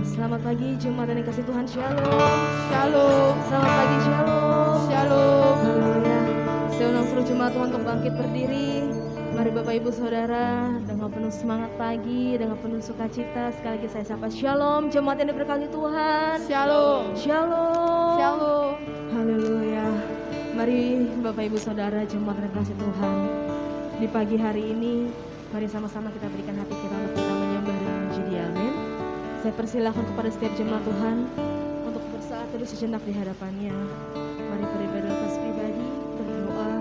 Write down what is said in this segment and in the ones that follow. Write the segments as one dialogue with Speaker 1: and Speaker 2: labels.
Speaker 1: Selamat pagi jemaat yang dikasih Tuhan, Shalom.
Speaker 2: Shalom.
Speaker 1: Selamat pagi, Shalom.
Speaker 2: Shalom.
Speaker 1: Haleluya. Saya undang seluruh jemaat Tuhan untuk bangkit berdiri. Mari Bapak Ibu Saudara, dengan penuh semangat pagi, dengan penuh sukacita, sekali lagi saya sapa Shalom, jemaat yang diberkati Tuhan.
Speaker 2: Shalom.
Speaker 1: Shalom.
Speaker 2: Shalom.
Speaker 1: Haleluya. Mari Bapak Ibu Saudara, jemaat yang dikasih Tuhan, di pagi hari ini mari sama-sama kita berikan hati kita untuk kita menyembah dan memuji Dia. Amin. Saya persilahkan kepada setiap jemaat Tuhan untuk bersaat teduh sejenak di hadapannya. Mari beribadah atas pribadi, berdoa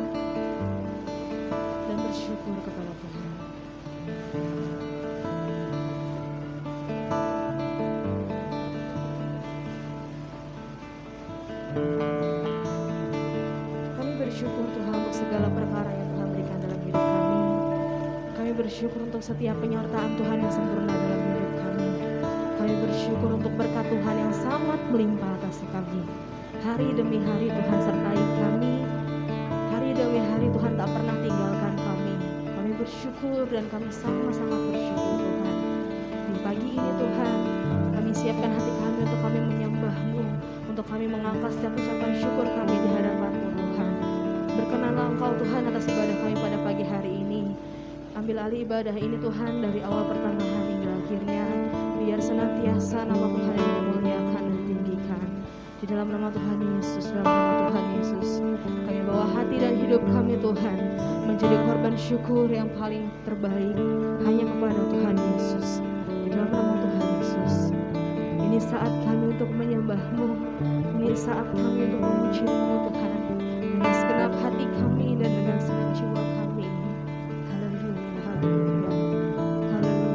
Speaker 1: dan bersyukur kepada Tuhan. Kami bersyukur Tuhan untuk segala perkara yang Tuhan berikan dalam hidup kami. Kami bersyukur untuk setiap penyertaan Tuhan yang sempurna dalam hidup kami. Kami bersyukur untuk berkat Tuhan yang sangat melimpah atas kami. Hari demi hari Tuhan sertai kami. Hari demi hari Tuhan tak pernah tinggalkan kami. Kami bersyukur dan kami sangat-sangat bersyukur Tuhan. Di pagi ini Tuhan, kami siapkan hati kami untuk kami menyembah-Mu, untuk kami mengangkat setiap ucapan syukur kami di hadapan-Mu Tuhan. Berkenanlah Engkau Tuhan atas ibadah kami pada pagi hari ini. Ambil alih ibadah ini Tuhan dari awal pertengahan hingga akhirnya. Biar senantiasa nama Tuhan yang dimuliakan dan tinggikan. Di dalam nama Tuhan Yesus, dalam nama Tuhan Yesus, kami bawa hati dan hidup kami Tuhan menjadi korban syukur yang paling terbaik hanya kepada Tuhan Yesus. Di dalam nama Tuhan Yesus, ini saat kami untuk menyembah-Mu, ini saat kami untuk memuji-Mu Tuhan, dengan segenap hati kami dan dengan segenap jiwa kami. Haleluya, haleluya, haleluya.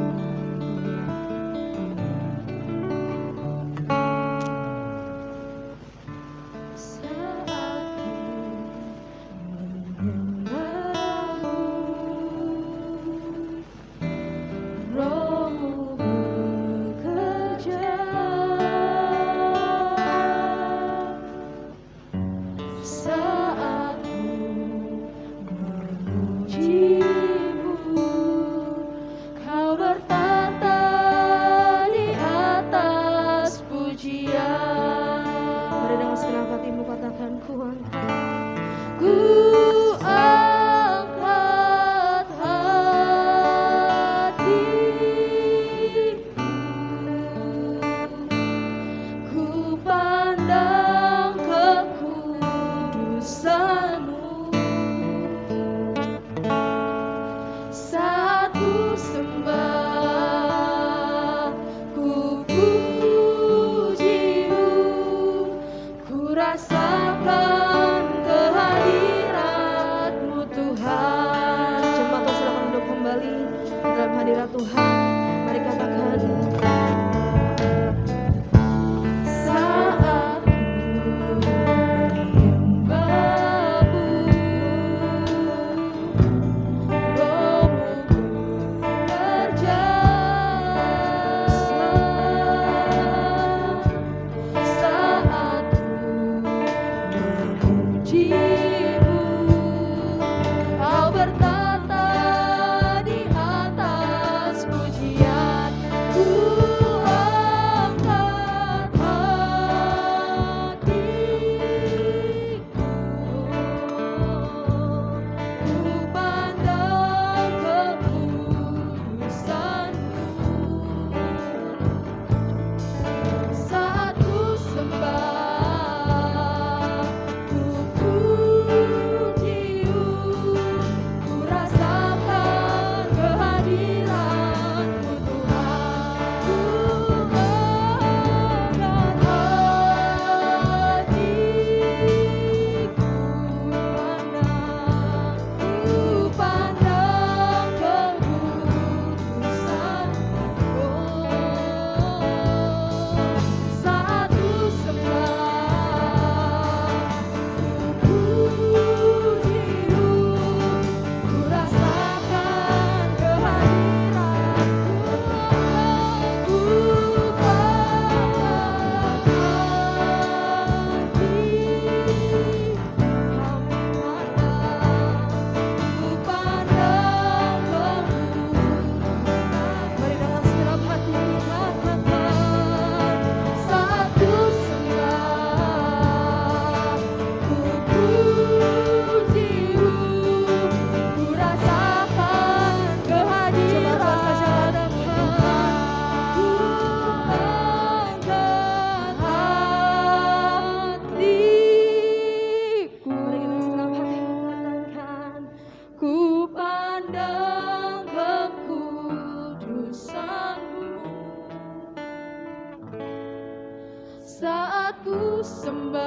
Speaker 1: Saat ku sembah,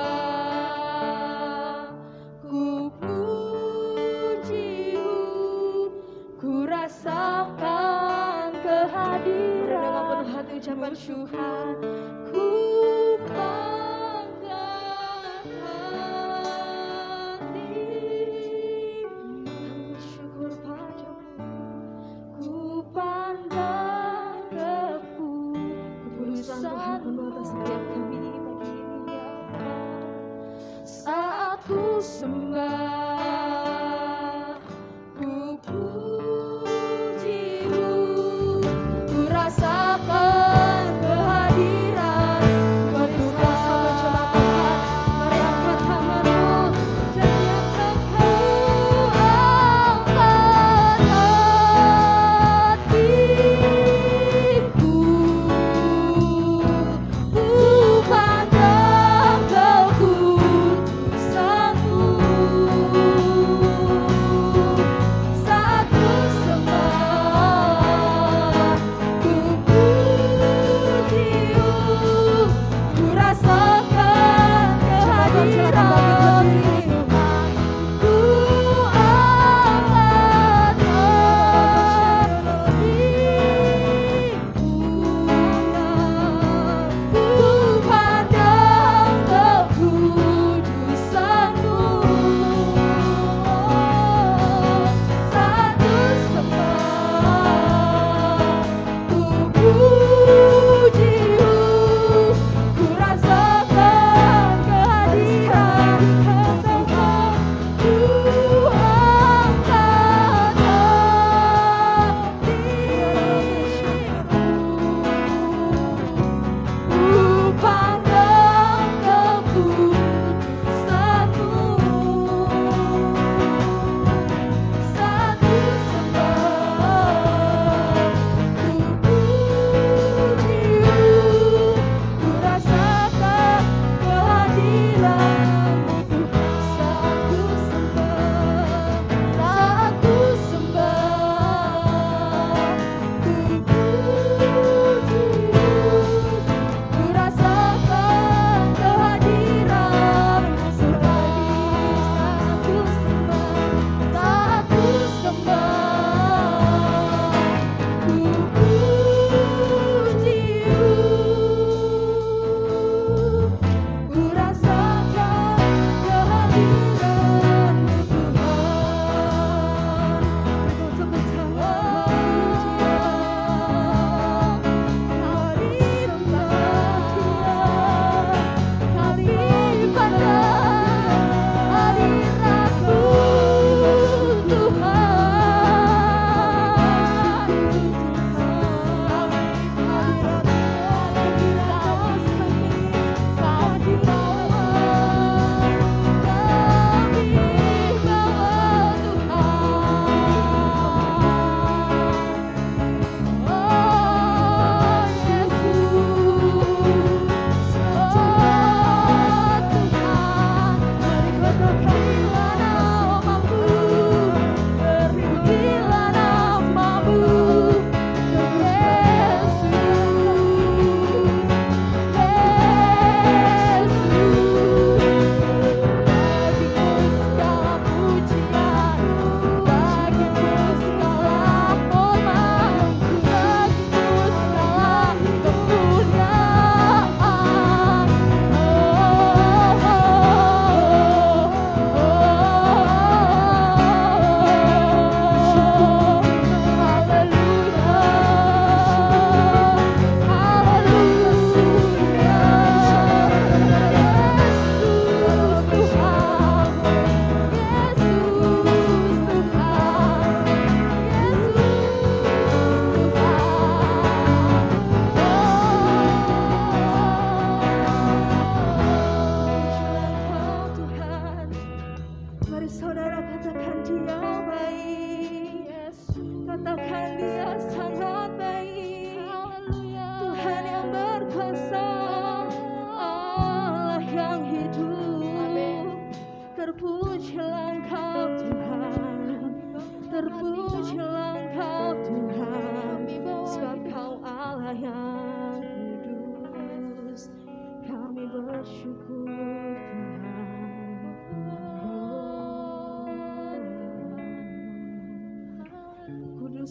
Speaker 1: ku puji-Mu, ku rasakan kehadiran. Dengan penuh hati ucapan syukur, ku panggah hati, syukur padamu, ku pandang keputusan Tuhan penuh atas setiap kami pagi ini ya Allah. Saat ku sembah, ku puji-Mu, ku rasakan kehadiran. Mari sama-sama coba Tuhan, mari angkat tanganmu dan nyatakan ku angkat hatiku, ku pandang keputusan-Mu.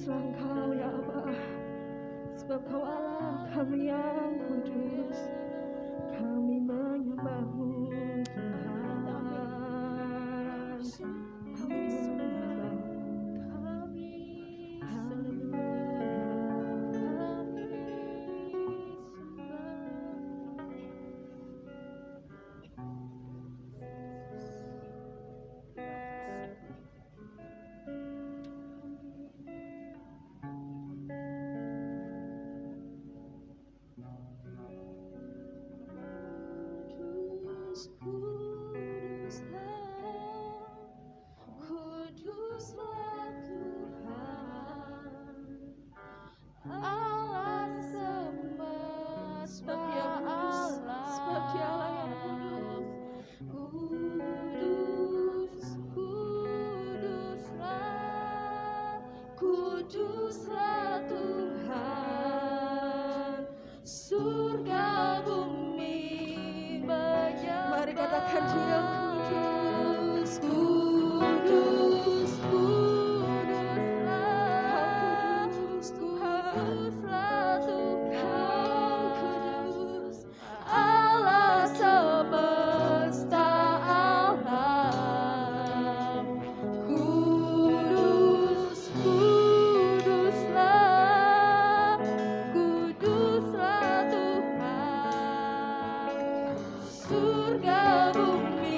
Speaker 1: kuduslah Engkau ya Allah, sebab Kau Allah kami yang kudus. Kami menyembah-Mu Tuhan. Kami menyembah-Mu. Kuduslah Tuhan, Allah semesta, sebab Dia Allah yang kudus. Kuduslah Tuhan, surga bumi menyembah. Mari katakan Dia kudus, kudus, kuduslah Tuhan, kudus, Allah semesta alam. Kuduslah Tuhan, surga bumi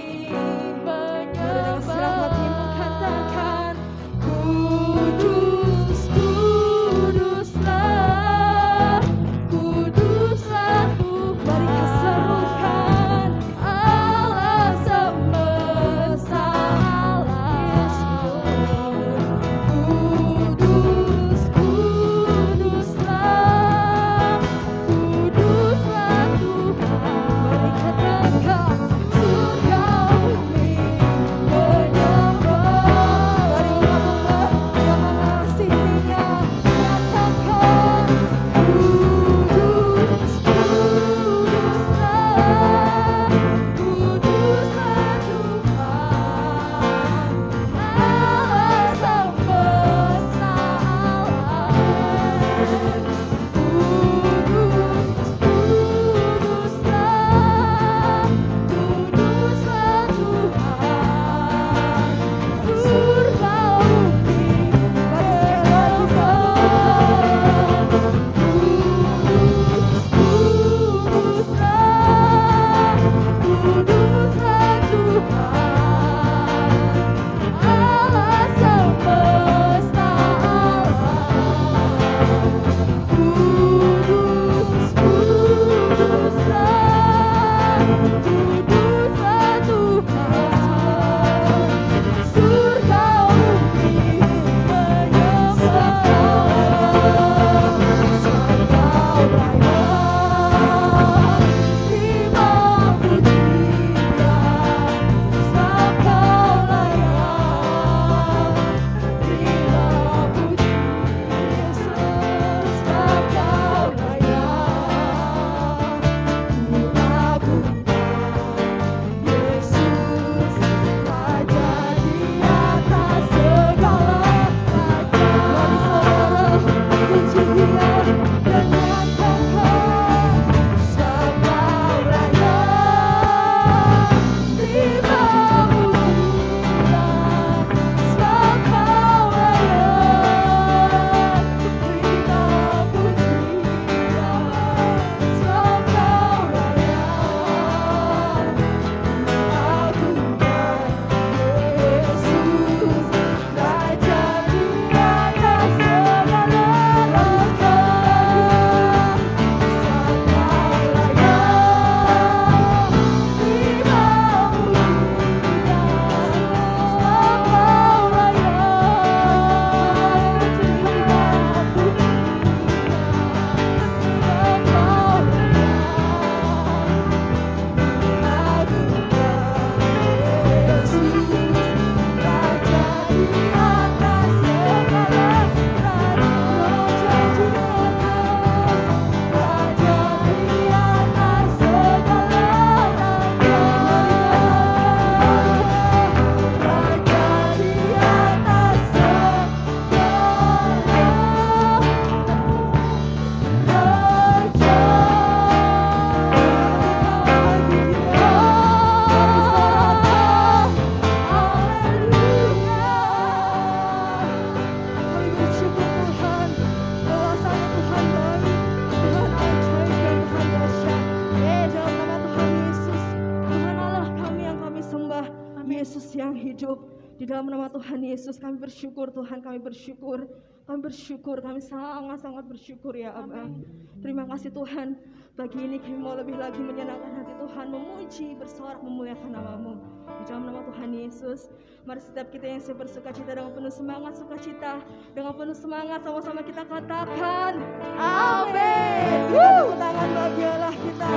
Speaker 1: yang hidup. Di dalam nama Tuhan Yesus kami bersyukur Tuhan, kami bersyukur. Kami sangat-sangat bersyukur ya Abah. Terima kasih Tuhan. Pagi ini kami mau lebih lagi menyenangkan hati Tuhan, memuji, bersorak, memuliakan nama-Mu. Di dalam nama Tuhan Yesus, mari setiap kita yang bersuka cita dengan penuh semangat, sukacita, dengan penuh semangat sama-sama kita katakan amin. Kita tepuk tangan bagi Allah kita.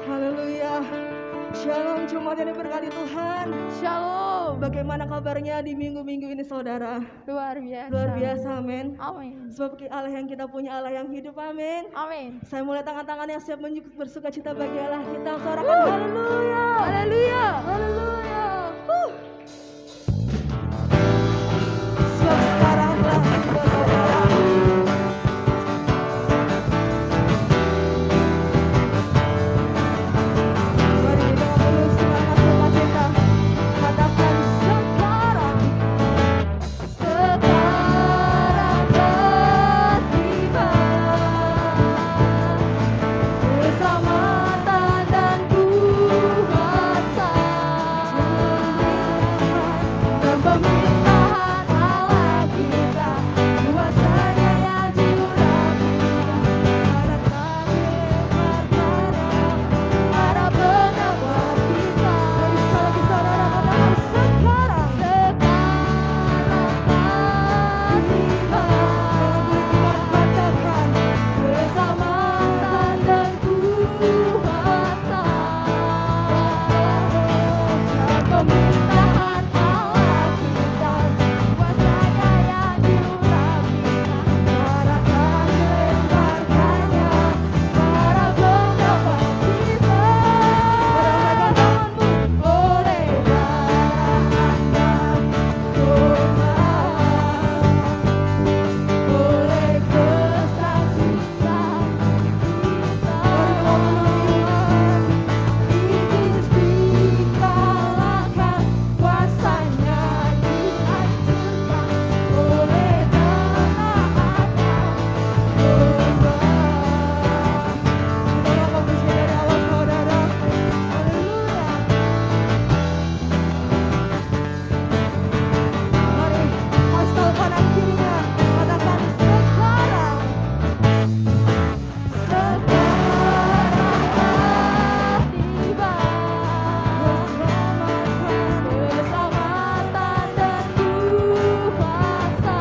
Speaker 1: Haleluya. Shalom, jemaat yang diberkati Tuhan.
Speaker 2: Shalom.
Speaker 1: Bagaimana kabarnya di minggu-minggu ini saudara?
Speaker 2: Luar biasa.
Speaker 1: Luar biasa, amin.
Speaker 2: Amin.
Speaker 1: Sebab Allah yang kita punya, Allah yang hidup, amin.
Speaker 2: Amin.
Speaker 1: Saya mulai tangan-tangan yang siap bersuka cita bagi Allah kita. Sorakan haleluya.
Speaker 2: Haleluya.
Speaker 1: Haleluya. Sebab sekarang telah tiba saudara. Mari dengan penuh semangat sukacita katakan sekarang.
Speaker 2: Sekarang tiba keselamatan dan kuasa dan pemerintahan Allah kita, kuasanya yang diurapi para pendapat kita.
Speaker 1: Sekali lagi saudara katakan sekarang.
Speaker 2: Katakan keselamatan dan kuasa dan pemerintahan Allah kita, kuasanya yang diurapikan, harapan dilemparkannya para pendapat kita. Oleh darah oleh kesaksian iblis dikalahkan, kuasanya dihancurkan oleh darah
Speaker 1: Kita puji dari Allah saudara. Haleluya. Mari kasih tahu kanan kirinya. Katakan sekarang.
Speaker 2: tiba keselamatan dan kuasa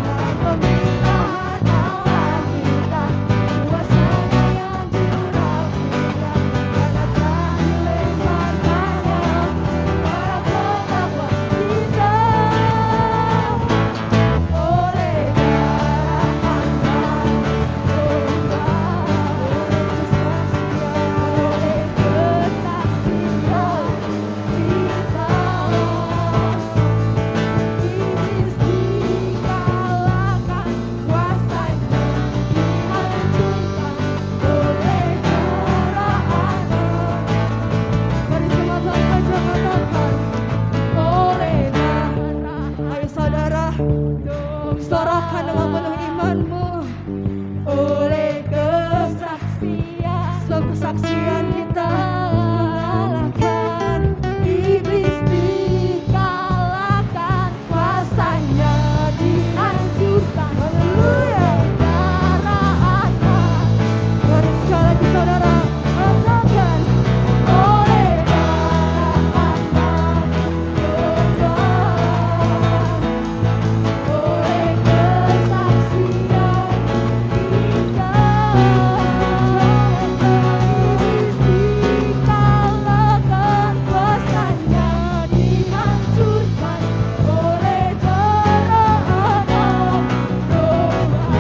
Speaker 2: dan pemerintahan Allah kita, kuasanya yang diurapikan, katakan dilemparkannya para pendapat kita. Oleh
Speaker 1: Ayo saudara, sorakan dengan penuh imanmu.
Speaker 2: oleh kesaksian,
Speaker 1: Sebab kesaksian kita mengalahkan
Speaker 2: iblis dikalahkan, kuasanya dihancurkan.
Speaker 1: Haleluya.
Speaker 2: Darah anak
Speaker 1: Mari sekali lagi saudara katakan
Speaker 2: oleh darah anak domba, oleh kesaksian kita, iblis dikalahkan, kuasanya dihancurkan oleh darah anak domba,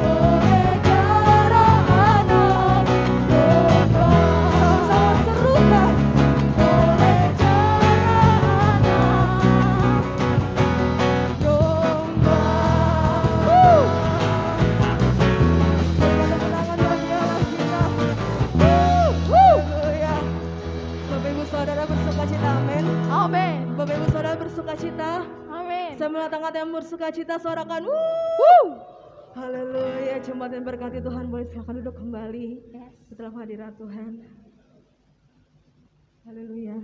Speaker 2: oleh darah anak domba.
Speaker 1: sama-sama serukan.
Speaker 2: Oleh darah anak domba.
Speaker 1: Kemenangan bagi Allah kita. Haleluya. Bapak Ibu Saudara bersuka cita, amin.
Speaker 2: Amin.
Speaker 1: Bapak Ibu Saudara bersuka cita.
Speaker 2: Amin.
Speaker 1: Saya mengatakan yang bersuka cita, suarakan Haleluya. Jemaat yang berkati Tuhan, boleh silakan duduk kembali
Speaker 2: Yes.
Speaker 1: setelah hadirat Tuhan. Haleluya.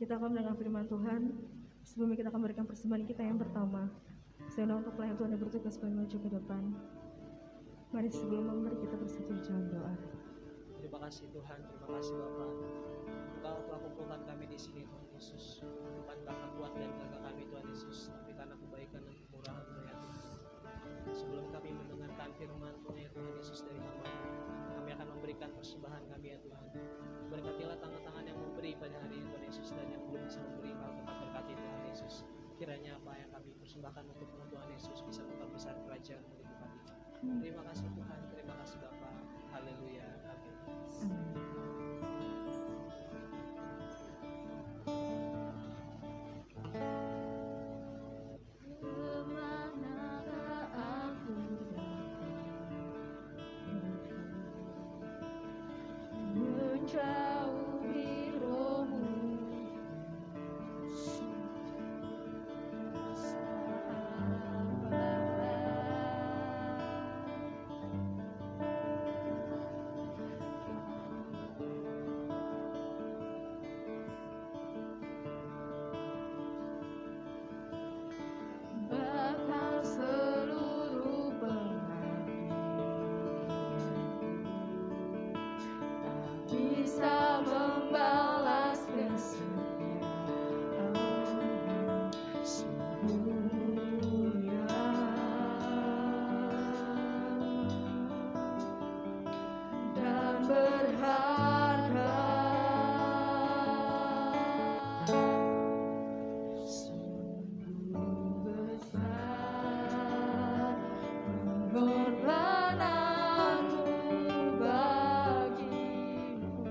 Speaker 1: Kita akan mendengar firman Tuhan. Sebelumnya kita akan memberikan persembahan kita yang pertama. Saya untuk pelayan Tuhan yang bertugas maju ke depan. Mari sebelum memberi kita bersatu dalam doa.
Speaker 3: Terima kasih Tuhan, terima kasih Bapa. Engkau telah kumpulkan kami di sini Tuhan Yesus. Bukan karena kuat dan gagah kami Tuhan Yesus, tapi karena kebaikan dan kemurahan-Mu ya Tuhan. Sebelum kami mendengarkan firman-Mu ya Tuhan Yesus dari hamba-Mu, kami akan memberikan persembahan kami ya Tuhan. Berkatilah tangan-tangan yang memberi pada hari ini Tuhan Yesus, dan yang belum bisa memberi Engkau tetap berkati Tuhan Yesus. Kiranya apa yang kami persembahkan untuk Tuhan Yesus bisa tetap besar kerajaan-Mu di tempat ini. Terima kasih Tuhan, terima kasih Bapa. Haleluya. Amin.
Speaker 2: Kemanakah aku datang menjauhi rohmu bakal seluruh pengabdian bisa membalas kesetiaan semuanya dan berharga sungguh besar pengorbananmu bagimu.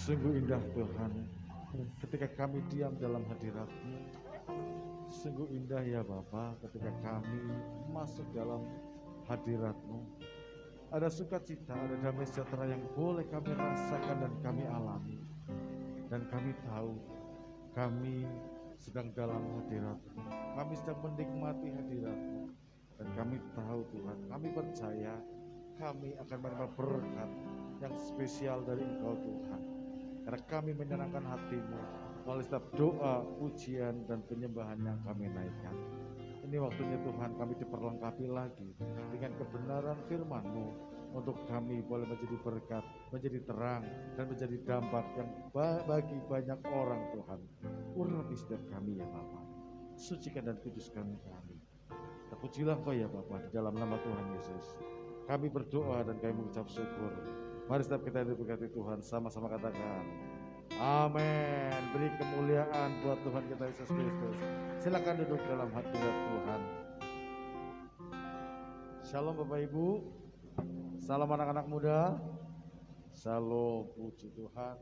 Speaker 4: Sungguh indah Tuhan, ketika kami diam dalam hadirat-Mu. Sungguh indah ya Bapa, ketika kami masuk dalam hadirat-Mu. Ada sukacita, ada damai sejahtera yang boleh kami rasakan dan kami alami. Dan kami tahu, kami sedang dalam hadirat-Mu. Kami sedang menikmati hadirat-Mu. Dan kami tahu Tuhan, kami percaya kami akan menerima berkat yang spesial dari Engkau Tuhan. Karena kami menyenangkan hati-Mu melalui setiap doa, pujian, dan penyembahan yang kami naikkan. Ini waktunya Tuhan kami diperlengkapi lagi dengan kebenaran firman-Mu untuk kami boleh menjadi berkat, menjadi terang, dan menjadi dampak yang bagi banyak orang Tuhan. Urapi setiap kami ya Bapa, sucikan dan kuduskan kami. Terpujilah Engkau ya Bapa, di dalam nama Tuhan Yesus kami berdoa dan kami mengucap syukur. Mari setiap kita diberkati Tuhan, sama-sama katakan amin. Beri kemuliaan buat Tuhan kita Yesus Kristus. Silakan duduk dalam hadirat Tuhan. Shalom Bapak Ibu, salam anak-anak muda. Shalom, puji Tuhan,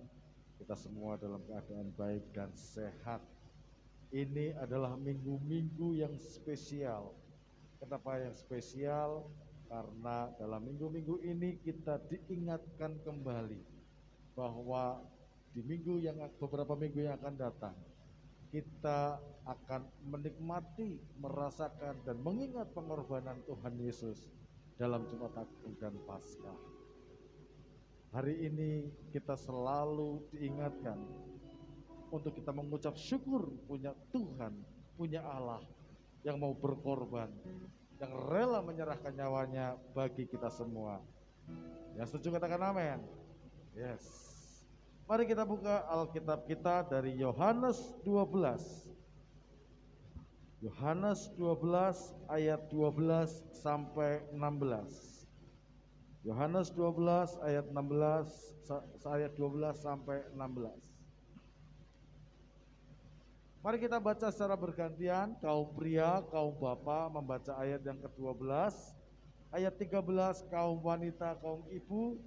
Speaker 4: kita semua dalam keadaan baik dan sehat. Ini adalah minggu-minggu yang spesial. Kenapa yang spesial? Karena dalam minggu-minggu ini kita diingatkan kembali bahwa di beberapa minggu yang akan datang, kita akan menikmati, merasakan, dan mengingat pengorbanan Tuhan Yesus dalam Jumat Agung dan Paskah. Hari ini kita selalu diingatkan untuk kita mengucap syukur punya Tuhan, punya Allah yang mau berkorban, yang rela menyerahkan nyawanya bagi kita semua. Yang setuju katakan amin. Yes. Mari kita buka Alkitab kita dari Yohanes 12. Yohanes 12 ayat 12 sampai 16. Yohanes 12 ayat 12 sampai 16. Mari kita baca secara bergantian, kaum pria, kaum bapak membaca ayat yang ke-12, ayat 13 kaum wanita, kaum ibu.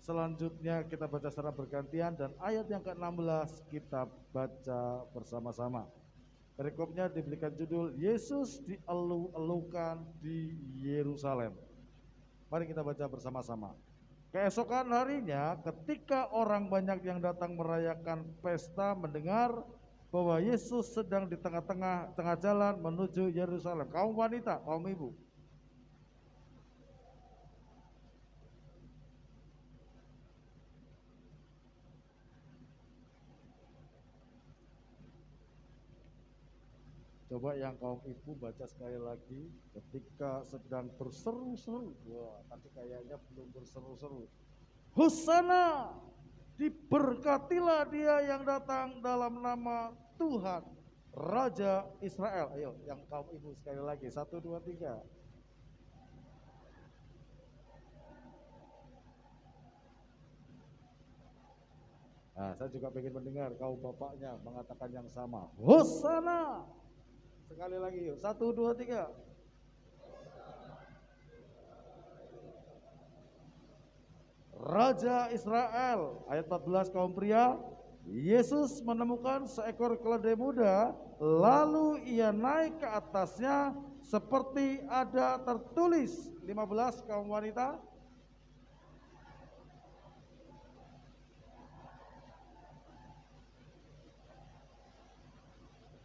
Speaker 4: Selanjutnya kita baca secara bergantian dan ayat yang ke-16 kita baca bersama-sama. Perikopnya diberikan judul Yesus dielu-elukan di Yerusalem. Mari kita baca bersama-sama. Keesokan harinya ketika orang banyak yang datang merayakan pesta mendengar bahwa Yesus sedang di tengah jalan menuju Yerusalem. Kaum wanita, kaum ibu. Coba yang kaum ibu baca sekali lagi. Ketika sedang berseru-seru. Wah, tadi kayaknya belum berseru-seru. Hosana, diberkatilah dia yang datang dalam nama Tuhan, Raja Israel. Ayo, yang kaum ibu sekali lagi. 1, 2, 3. Nah, saya juga ingin mendengar kaum bapaknya mengatakan yang sama. Hosana. Sekali lagi yuk. 1, 2, 3. Raja Israel. Ayat 14 kaum pria. Yesus menemukan seekor keledai muda, lalu ia naik ke atasnya seperti ada tertulis. 15 kaum wanita.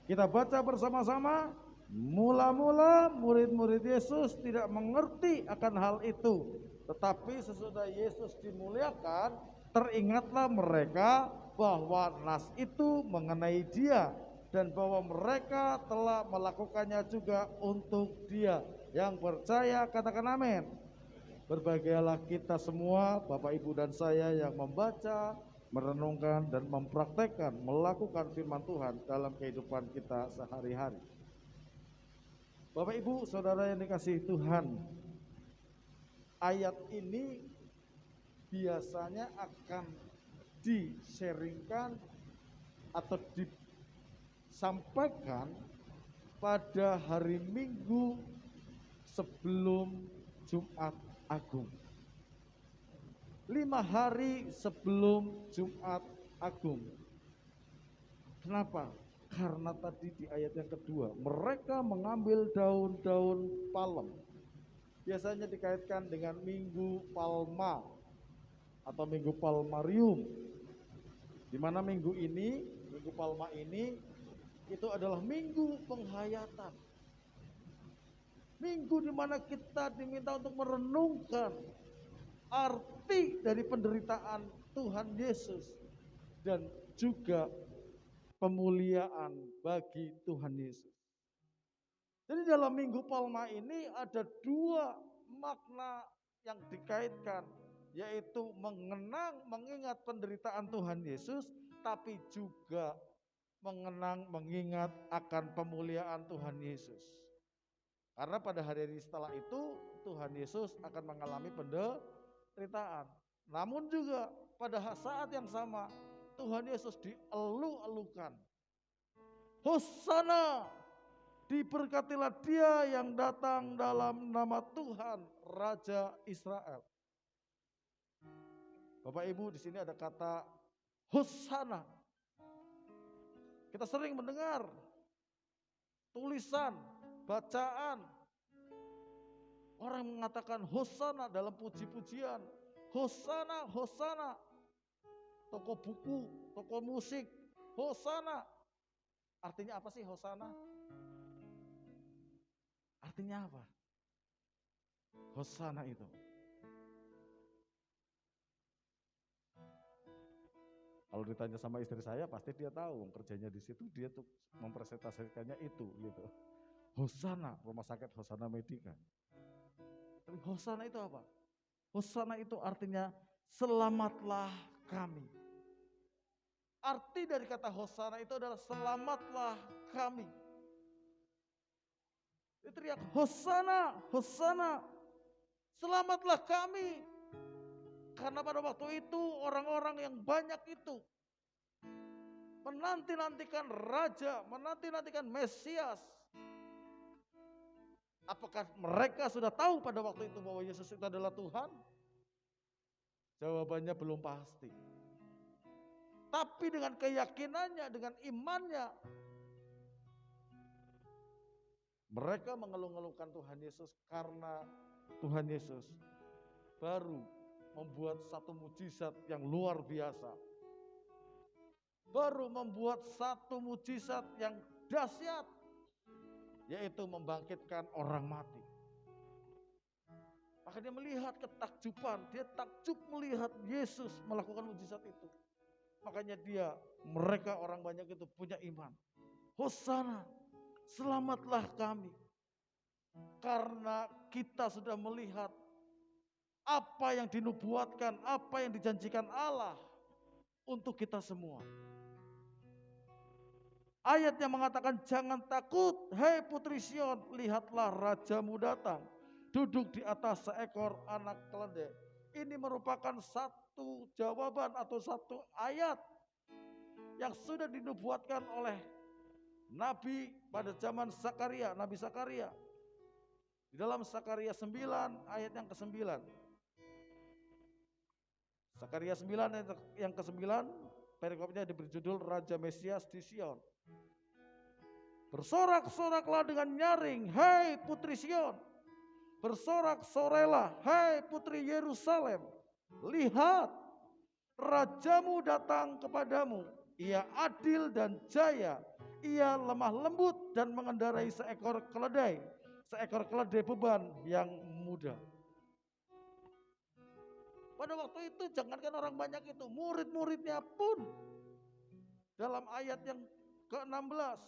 Speaker 4: Kita baca bersama-sama. Mula-mula murid-murid Yesus tidak mengerti akan hal itu. Tetapi sesudah Yesus dimuliakan, teringatlah mereka bahwa nas itu mengenai dia dan bahwa mereka telah melakukannya juga untuk dia. Yang percaya katakan amin. Berbahagialah kita semua, Bapak Ibu dan saya yang membaca, merenungkan dan mempraktekkan, melakukan firman Tuhan dalam kehidupan kita sehari-hari. Bapak Ibu, saudara yang dikasihi Tuhan, ayat ini biasanya akan di-sharingkan atau disampaikan pada hari Minggu sebelum Jumat Agung. 5 hari sebelum Jumat Agung. Kenapa? Karena tadi di ayat yang kedua, mereka mengambil daun-daun palem. Biasanya dikaitkan dengan Minggu Palma atau Minggu Palmarium. Di mana minggu ini, Minggu Palma ini, itu adalah minggu penghayatan. Minggu di mana kita diminta untuk merenungkan arti dari penderitaan Tuhan Yesus dan juga pemuliaan bagi Tuhan Yesus. Jadi dalam Minggu Palma ini ada 2 makna yang dikaitkan, yaitu mengingat penderitaan Tuhan Yesus, tapi juga mengingat akan pemuliaan Tuhan Yesus. Karena pada hari setelah itu Tuhan Yesus akan mengalami penderitaan. Namun juga pada saat yang sama Tuhan Yesus dielu-elukan. Hosana, diberkatilah dia yang datang dalam nama Tuhan Raja Israel. Bapak Ibu, di sini ada kata Hosana. Kita sering mendengar tulisan, bacaan orang mengatakan Hosana dalam puji-pujian. Hosana, Hosana. Toko buku, toko musik, Hosana. Artinya apa sih Hosana? Artinya apa? Hosana itu. Kalau ditanya sama istri saya, pasti dia tahu kerjanya di situ, dia tuh mempresentasikannya itu gitu. Hosana, rumah sakit Hosana Medika. Tapi Hosana itu apa? Hosana itu artinya selamatlah kami. Arti dari kata Hosana itu adalah selamatlah kami. Dia teriak Hosana, Hosana, selamatlah kami. Karena pada waktu itu orang-orang yang banyak itu menanti-nantikan Raja, menanti-nantikan Mesias. Apakah mereka sudah tahu pada waktu itu bahwa Yesus itu adalah Tuhan? Jawabannya belum pasti. Tapi dengan keyakinannya, dengan imannya, mereka mengeluh-ngeluhkan Tuhan Yesus karena Tuhan Yesus baru membuat satu mujizat yang luar biasa. Baru membuat satu mujizat yang dahsyat, yaitu membangkitkan orang mati. Maka dia melihat ketakjuban, dia takjub melihat Yesus melakukan mujizat itu. Makanya mereka orang banyak itu punya iman. Hosana, selamatlah kami. Karena kita sudah melihat apa yang dinubuatkan, apa yang dijanjikan Allah untuk kita semua. Ayat yang mengatakan jangan takut, hei putri Sion, lihatlah rajamu datang, duduk di atas seekor anak keledai. Ini merupakan satu jawaban atau satu ayat yang sudah dinubuatkan oleh Nabi pada zaman Zakaria, Nabi Zakaria. Di dalam Zakaria 9 ayat yang ke-9. Zakaria 9 ayat yang ke-9, perikopnya diberi judul Raja Mesias di Sion. Bersorak-soraklah dengan nyaring, hai putri Sion. Bersorak-sorailah, hai putri Yerusalem. Lihat, rajamu datang kepadamu. Ia adil dan jaya. Ia lemah lembut dan mengendarai seekor keledai. Seekor keledai beban yang muda. Pada waktu itu jangankan orang banyak itu, murid-muridnya pun dalam ayat yang ke-16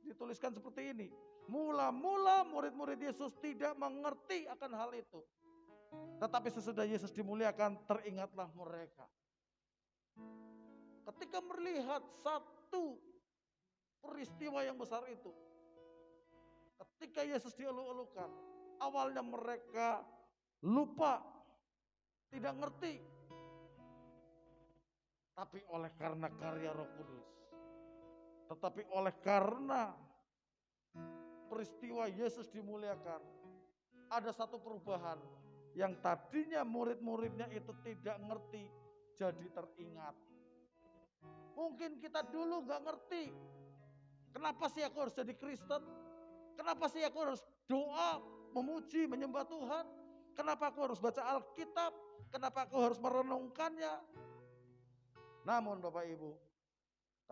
Speaker 4: dituliskan seperti ini. Mula-mula murid-murid Yesus tidak mengerti akan hal itu. Tetapi sesudah Yesus dimuliakan, teringatlah mereka. Ketika melihat satu peristiwa yang besar itu, ketika Yesus dielu-elukan, awalnya mereka lupa, tidak ngerti. Tapi oleh karena karya Roh Kudus, tetapi oleh karena peristiwa Yesus dimuliakan, ada satu perubahan yang tadinya murid-muridnya itu tidak ngerti jadi teringat. Mungkin kita dulu gak ngerti, kenapa sih aku harus jadi Kristen? Kenapa sih aku harus doa, memuji, menyembah Tuhan? Kenapa aku harus baca Alkitab? Kenapa aku harus merenungkannya? Namun Bapak Ibu,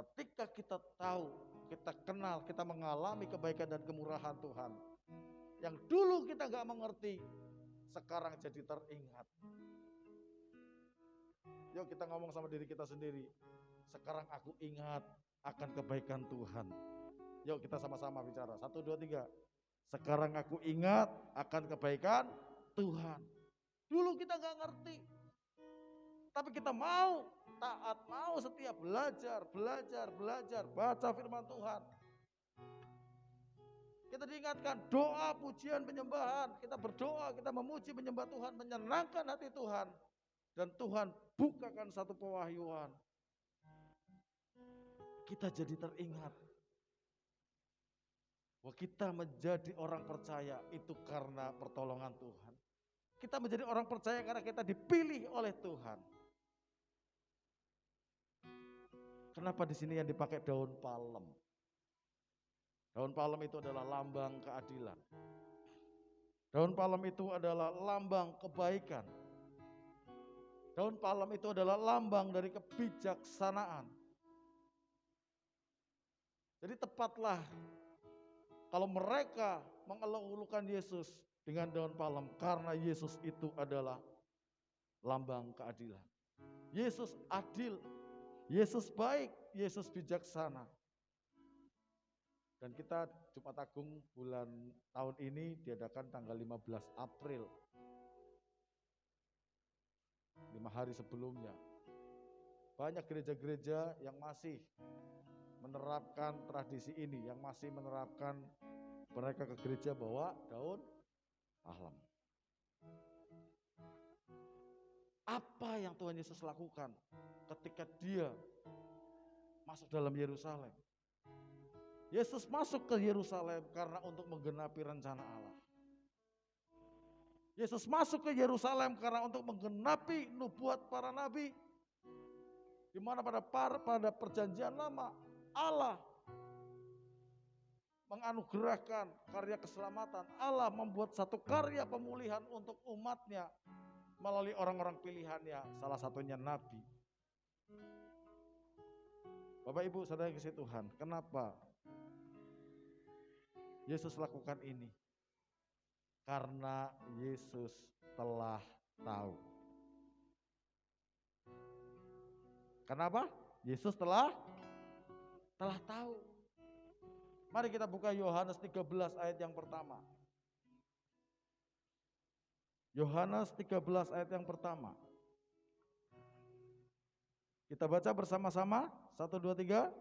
Speaker 4: ketika kita tahu, kita kenal, kita mengalami kebaikan dan kemurahan Tuhan, yang dulu kita gak mengerti, sekarang jadi teringat. Yuk kita ngomong sama diri kita sendiri. Sekarang aku ingat akan kebaikan Tuhan. Yuk kita sama-sama bicara. 1, 2, 3. Sekarang aku ingat akan kebaikan Tuhan. Dulu kita gak ngerti. Tapi kita mau taat, mau setia, belajar. Baca firman Tuhan. Kita diingatkan doa, pujian, penyembahan. Kita berdoa, kita memuji, menyembah Tuhan, menyenangkan hati Tuhan. Dan Tuhan bukakan satu pewahyuan. Kita jadi teringat. Bahwa kita menjadi orang percaya itu karena pertolongan Tuhan. Kita menjadi orang percaya karena kita dipilih oleh Tuhan. Kenapa di sini yang dipakai daun palem? Daun palem itu adalah lambang keadilan. Daun palem itu adalah lambang kebaikan. Daun palem itu adalah lambang dari kebijaksanaan. Jadi tepatlah kalau mereka mengeluh-elukan Yesus dengan daun palem, karena Yesus itu adalah lambang keadilan. Yesus adil, Yesus baik, Yesus bijaksana. Dan kita Jumat Agung bulan tahun ini diadakan tanggal 15 April. 5 hari sebelumnya. Banyak gereja-gereja yang masih menerapkan tradisi ini, yang masih menerapkan mereka ke gereja bawa daun palem. Apa yang Tuhan Yesus lakukan ketika dia masuk dalam Yerusalem? Yesus masuk ke Yerusalem karena untuk menggenapi rencana Allah. Yesus masuk ke Yerusalem karena untuk menggenapi nubuat para nabi. Di mana pada perjanjian lama Allah menganugerahkan karya keselamatan. Allah membuat satu karya pemulihan untuk umatnya melalui orang-orang pilihannya, salah satunya nabi. Bapak Ibu saudara yang kasih Tuhan, kenapa Yesus lakukan ini? Karena Yesus telah tahu. Kenapa? Yesus telah tahu. Mari kita buka Yohanes 13 ayat yang pertama. Yohanes 13 ayat yang pertama. Kita baca bersama-sama. 1, 2, 3.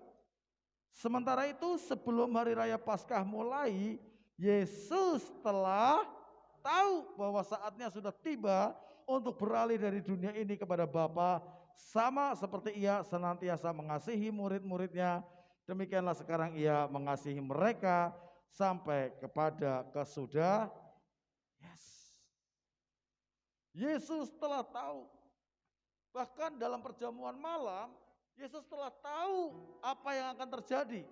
Speaker 4: Sementara itu sebelum hari raya Paskah mulai, Yesus telah tahu bahwa saatnya sudah tiba untuk beralih dari dunia ini kepada Bapa, sama seperti ia senantiasa mengasihi murid-muridnya. Demikianlah sekarang ia mengasihi mereka sampai kepada kesudahan. Yesus telah tahu. Bahkan dalam perjamuan malam, Yesus telah tahu apa yang akan terjadi.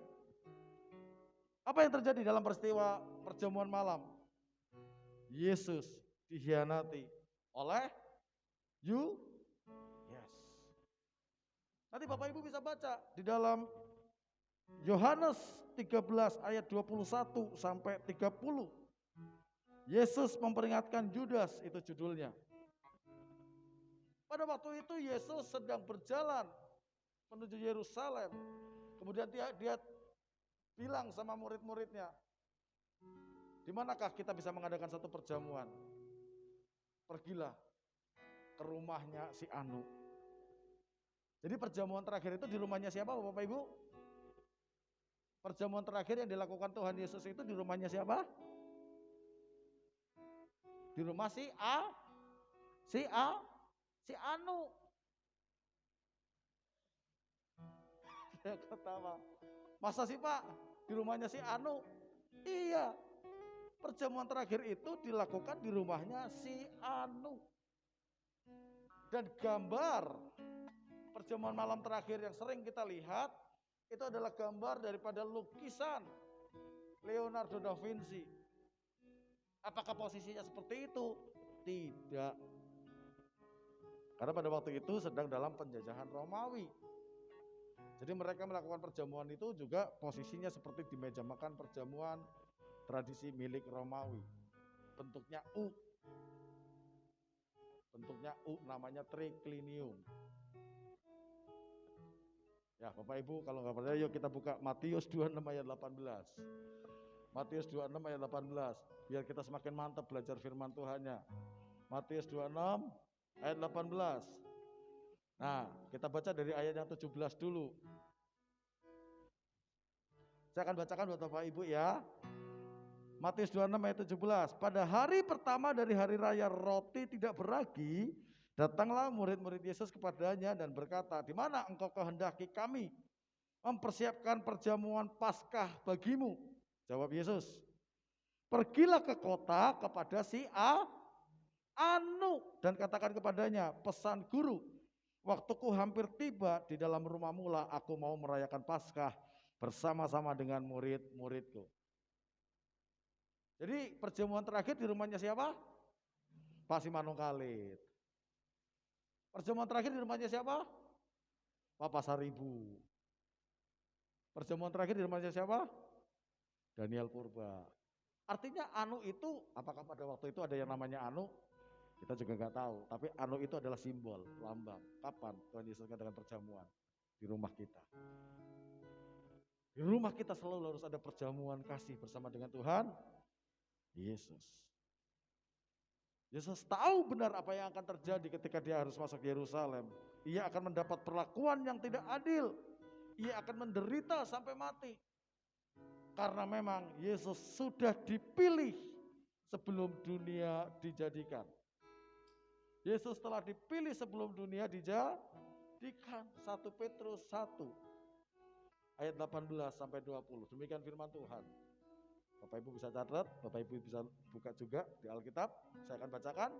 Speaker 4: Apa yang terjadi dalam peristiwa perjamuan malam? Yesus dikhianati oleh Yudas. Nanti Bapak Ibu bisa baca di dalam Yohanes 13 ayat 21 sampai 30. Yesus memperingatkan Judas, itu judulnya. Pada waktu itu Yesus sedang berjalan menuju Yerusalem. Kemudian dia bilang sama murid-muridnya, di manakah kita bisa mengadakan satu perjamuan? Pergilah ke rumahnya si Anu. Jadi perjamuan terakhir itu di rumahnya siapa Bapak Ibu? Perjamuan terakhir yang dilakukan Tuhan Yesus itu di rumahnya siapa? Di rumah si Anu. Dia ketawa. Masa sih Pak? Di rumahnya si Anu? Iya. Perjamuan terakhir itu dilakukan di rumahnya si Anu. Dan gambar perjamuan malam terakhir yang sering kita lihat itu adalah gambar daripada lukisan Leonardo da Vinci. Apakah posisinya seperti itu? Tidak. Karena pada waktu itu sedang dalam penjajahan Romawi. Jadi mereka melakukan perjamuan itu juga posisinya seperti di meja makan perjamuan tradisi milik Romawi. Bentuknya U. Bentuknya U, namanya triclinium. Ya Bapak Ibu, kalau nggak percaya yuk kita buka Matius 26 ayat 18. Matius 26 ayat 18. Biar kita semakin mantap belajar firman Tuhannya. Matius 26 ayat 18. Nah, kita baca dari ayat yang 17 dulu. Saya akan bacakan buat Bapak Ibu ya. Matius 26 ayat 17. Pada hari pertama dari hari raya roti tidak beragi, datanglah murid-murid Yesus kepadanya dan berkata, "Di mana engkau kehendaki kami mempersiapkan perjamuan Paskah bagimu?" Jawab Yesus, "Pergilah ke kota kepada si Anu dan katakan kepadanya, pesan guru, waktuku hampir tiba, di dalam rumahmu lah aku mau merayakan Paskah bersama-sama dengan murid-muridku." Jadi perjamuan terakhir di rumahnya siapa? Pak Simanung Khalid. Perjamuan terakhir di rumahnya siapa? Pak Pasaribu. Perjamuan terakhir di rumahnya siapa? Daniel Purba. Artinya Anu itu, apakah pada waktu itu ada yang namanya Anu? Kita juga nggak tahu. Tapi Anu itu adalah simbol, lambang. Kapan Tuhan Yesus mengadakan perjamuan? Di rumah kita. Di rumah kita selalu harus ada perjamuan kasih bersama dengan Tuhan Yesus. Yesus tahu benar apa yang akan terjadi ketika dia harus masuk Yerusalem. Ia akan mendapat perlakuan yang tidak adil. Ia akan menderita sampai mati. Karena memang Yesus sudah dipilih sebelum dunia dijadikan. Yesus telah dipilih sebelum dunia dijadikan. 1 Petrus 1 ayat 18 sampai 20. Demikian firman Tuhan. Bapak Ibu bisa catat, Bapak Ibu bisa buka juga di Alkitab. Saya akan bacakan.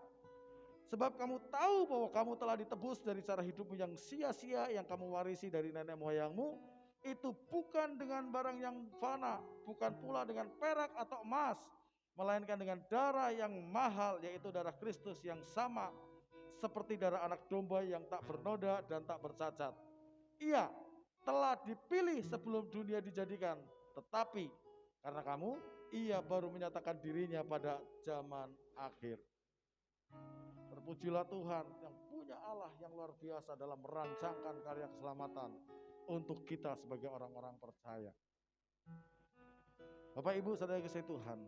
Speaker 4: Sebab kamu tahu bahwa kamu telah ditebus dari cara hidupmu yang sia-sia yang kamu warisi dari nenek moyangmu. Itu bukan dengan barang yang fana, bukan pula dengan perak atau emas, melainkan dengan darah yang mahal, yaitu darah Kristus yang sama seperti darah anak domba yang tak bernoda dan tak bercacat. Ia telah dipilih sebelum dunia dijadikan, tetapi karena kamu, ia baru menyatakan dirinya pada zaman akhir. Terpujilah Tuhan yang punya Allah yang luar biasa dalam merancangkan karya keselamatan untuk kita sebagai orang-orang percaya. Bapak Ibu saudara kasih Tuhan,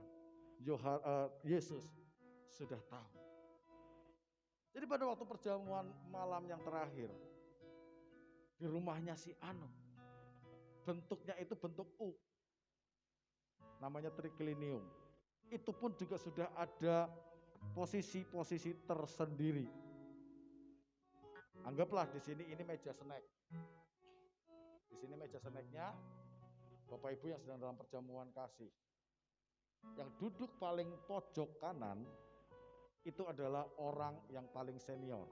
Speaker 4: Yesus sudah tahu. Jadi pada waktu perjamuan malam yang terakhir di rumahnya si Anu, bentuknya itu bentuk U, namanya triclinium. Itu pun juga sudah ada posisi-posisi tersendiri. Anggaplah di sini ini meja snack. Di sini meja snacknya Bapak Ibu yang sedang dalam perjamuan kasih. Yang duduk paling pojok kanan itu adalah orang yang paling senior.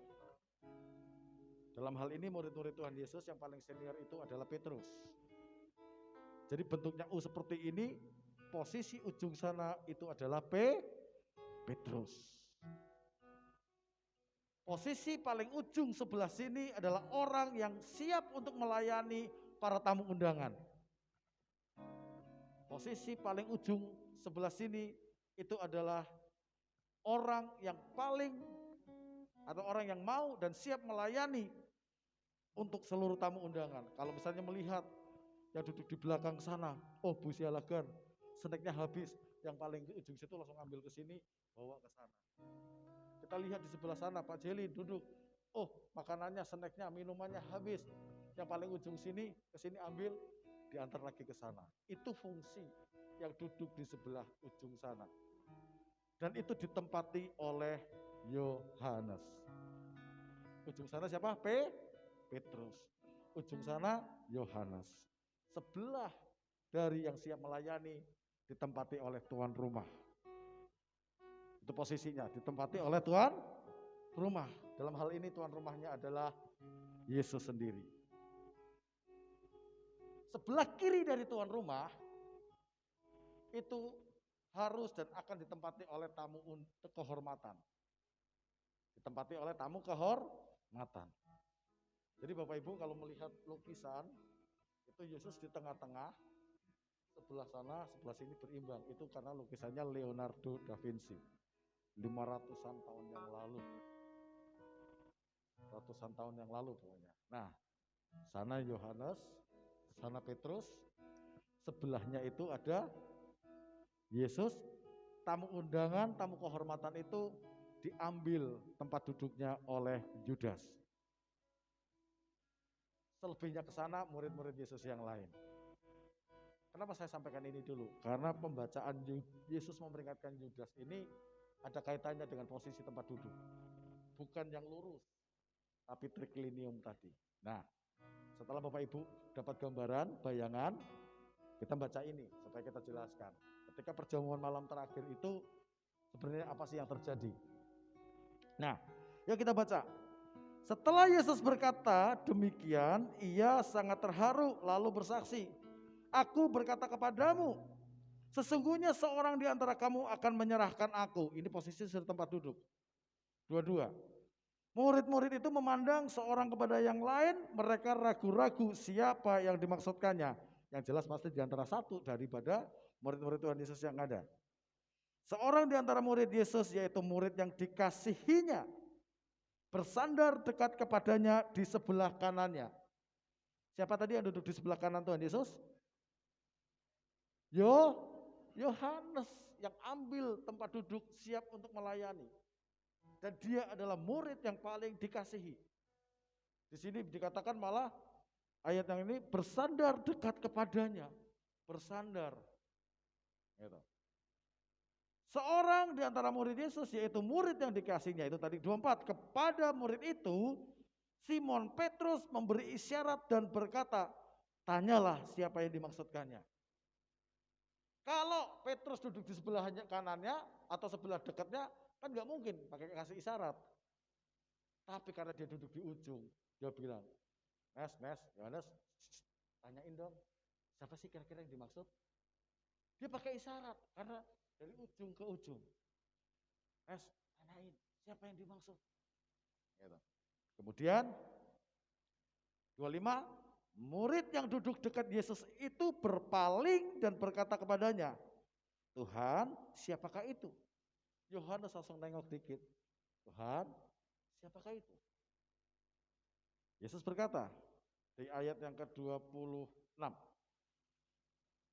Speaker 4: Dalam hal ini murid-murid Tuhan Yesus yang paling senior itu adalah Petrus. Jadi bentuknya U seperti ini, posisi ujung sana itu adalah Petrus. Posisi paling ujung sebelah sini adalah orang yang siap untuk melayani para tamu undangan. Posisi paling ujung sebelah sini itu adalah orang yang paling atau orang yang mau dan siap melayani untuk seluruh tamu undangan. Kalau misalnya melihat yang duduk di belakang sana, oh Bu Sialagan, snacknya habis, yang paling ujung situ langsung ambil ke sini, bawa ke sana. Kita lihat di sebelah sana Pak Jeli duduk, oh makanannya, snacknya, minumannya habis, yang paling ujung sini, ke sini ambil, diantar lagi ke sana. Itu fungsi yang duduk di sebelah ujung sana. Dan itu ditempati oleh Yohanes. Ujung sana siapa? Petrus. Ujung sana Yohanes. Sebelah dari yang siap melayani ditempati oleh tuan rumah. Itu posisinya, ditempati oleh tuan rumah. Dalam hal ini tuan rumahnya adalah Yesus sendiri. Sebelah kiri dari tuan rumah itu harus dan akan ditempati oleh tamu untuk kehormatan. Ditempati oleh tamu kehormatan. Jadi Bapak Ibu kalau melihat lukisan, itu Yesus di tengah-tengah, sebelah sana, sebelah sini berimbang. Itu karena lukisannya Leonardo da Vinci. 500-an tahun yang lalu. Ratusan tahun yang lalu pokoknya. Nah, sana Yohanes, sana Petrus, sebelahnya itu ada Yesus. Tamu undangan, tamu kehormatan itu diambil tempat duduknya oleh Yudas. Selebihnya ke sana murid-murid Yesus yang lain. Kenapa saya sampaikan ini dulu? Karena pembacaan Yesus memperingatkan Yudas ini ada kaitannya dengan posisi tempat duduk. Bukan yang lurus, tapi triklinium tadi. Nah, setelah Bapak Ibu dapat gambaran, bayangan, kita baca ini supaya kita jelaskan. Ketika perjamuan malam terakhir itu sebenarnya apa sih yang terjadi? Nah, yuk kita baca. Setelah Yesus berkata demikian, ia sangat terharu lalu bersaksi, "Aku berkata kepadamu, sesungguhnya seorang di antara kamu akan menyerahkan aku." Ini posisi sudah tempat duduk. Dua-dua. Murid-murid itu memandang seorang kepada yang lain, mereka ragu-ragu siapa yang dimaksudkannya. Yang jelas pasti di antara satu daripada murid-murid Tuhan Yesus yang ada. Seorang di antara murid Yesus, yaitu murid yang dikasihinya, bersandar dekat kepadanya di sebelah kanannya. Siapa tadi yang duduk di sebelah kanan Tuhan Yesus? Yohanes yang ambil tempat duduk siap untuk melayani. Dan dia adalah murid yang paling dikasihi. Di sini dikatakan malah ayat yang ini bersandar dekat kepadanya. Bersandar. Gitu. Seorang di antara murid Yesus, yaitu murid yang dikasihnya, itu tadi 24, kepada murid itu Simon Petrus memberi isyarat dan berkata, "Tanyalah siapa yang dimaksudkannya." Kalau Petrus duduk di sebelah kanannya atau sebelah dekatnya, kan nggak mungkin pakai kasih isyarat. Tapi karena dia duduk di ujung, dia bilang, Yohanes, tanyain dong, siapa sih kira-kira yang dimaksud? Dia pakai isyarat, karena dari ujung ke ujung. Tanyain, siapa yang dimaksud? Gitu. Kemudian, 25, murid yang duduk dekat Yesus itu berpaling dan berkata kepadanya, "Tuhan, siapakah itu?" Yohanes langsung nengok dikit. "Tuhan, siapakah itu?" Yesus berkata, di ayat yang ke-26.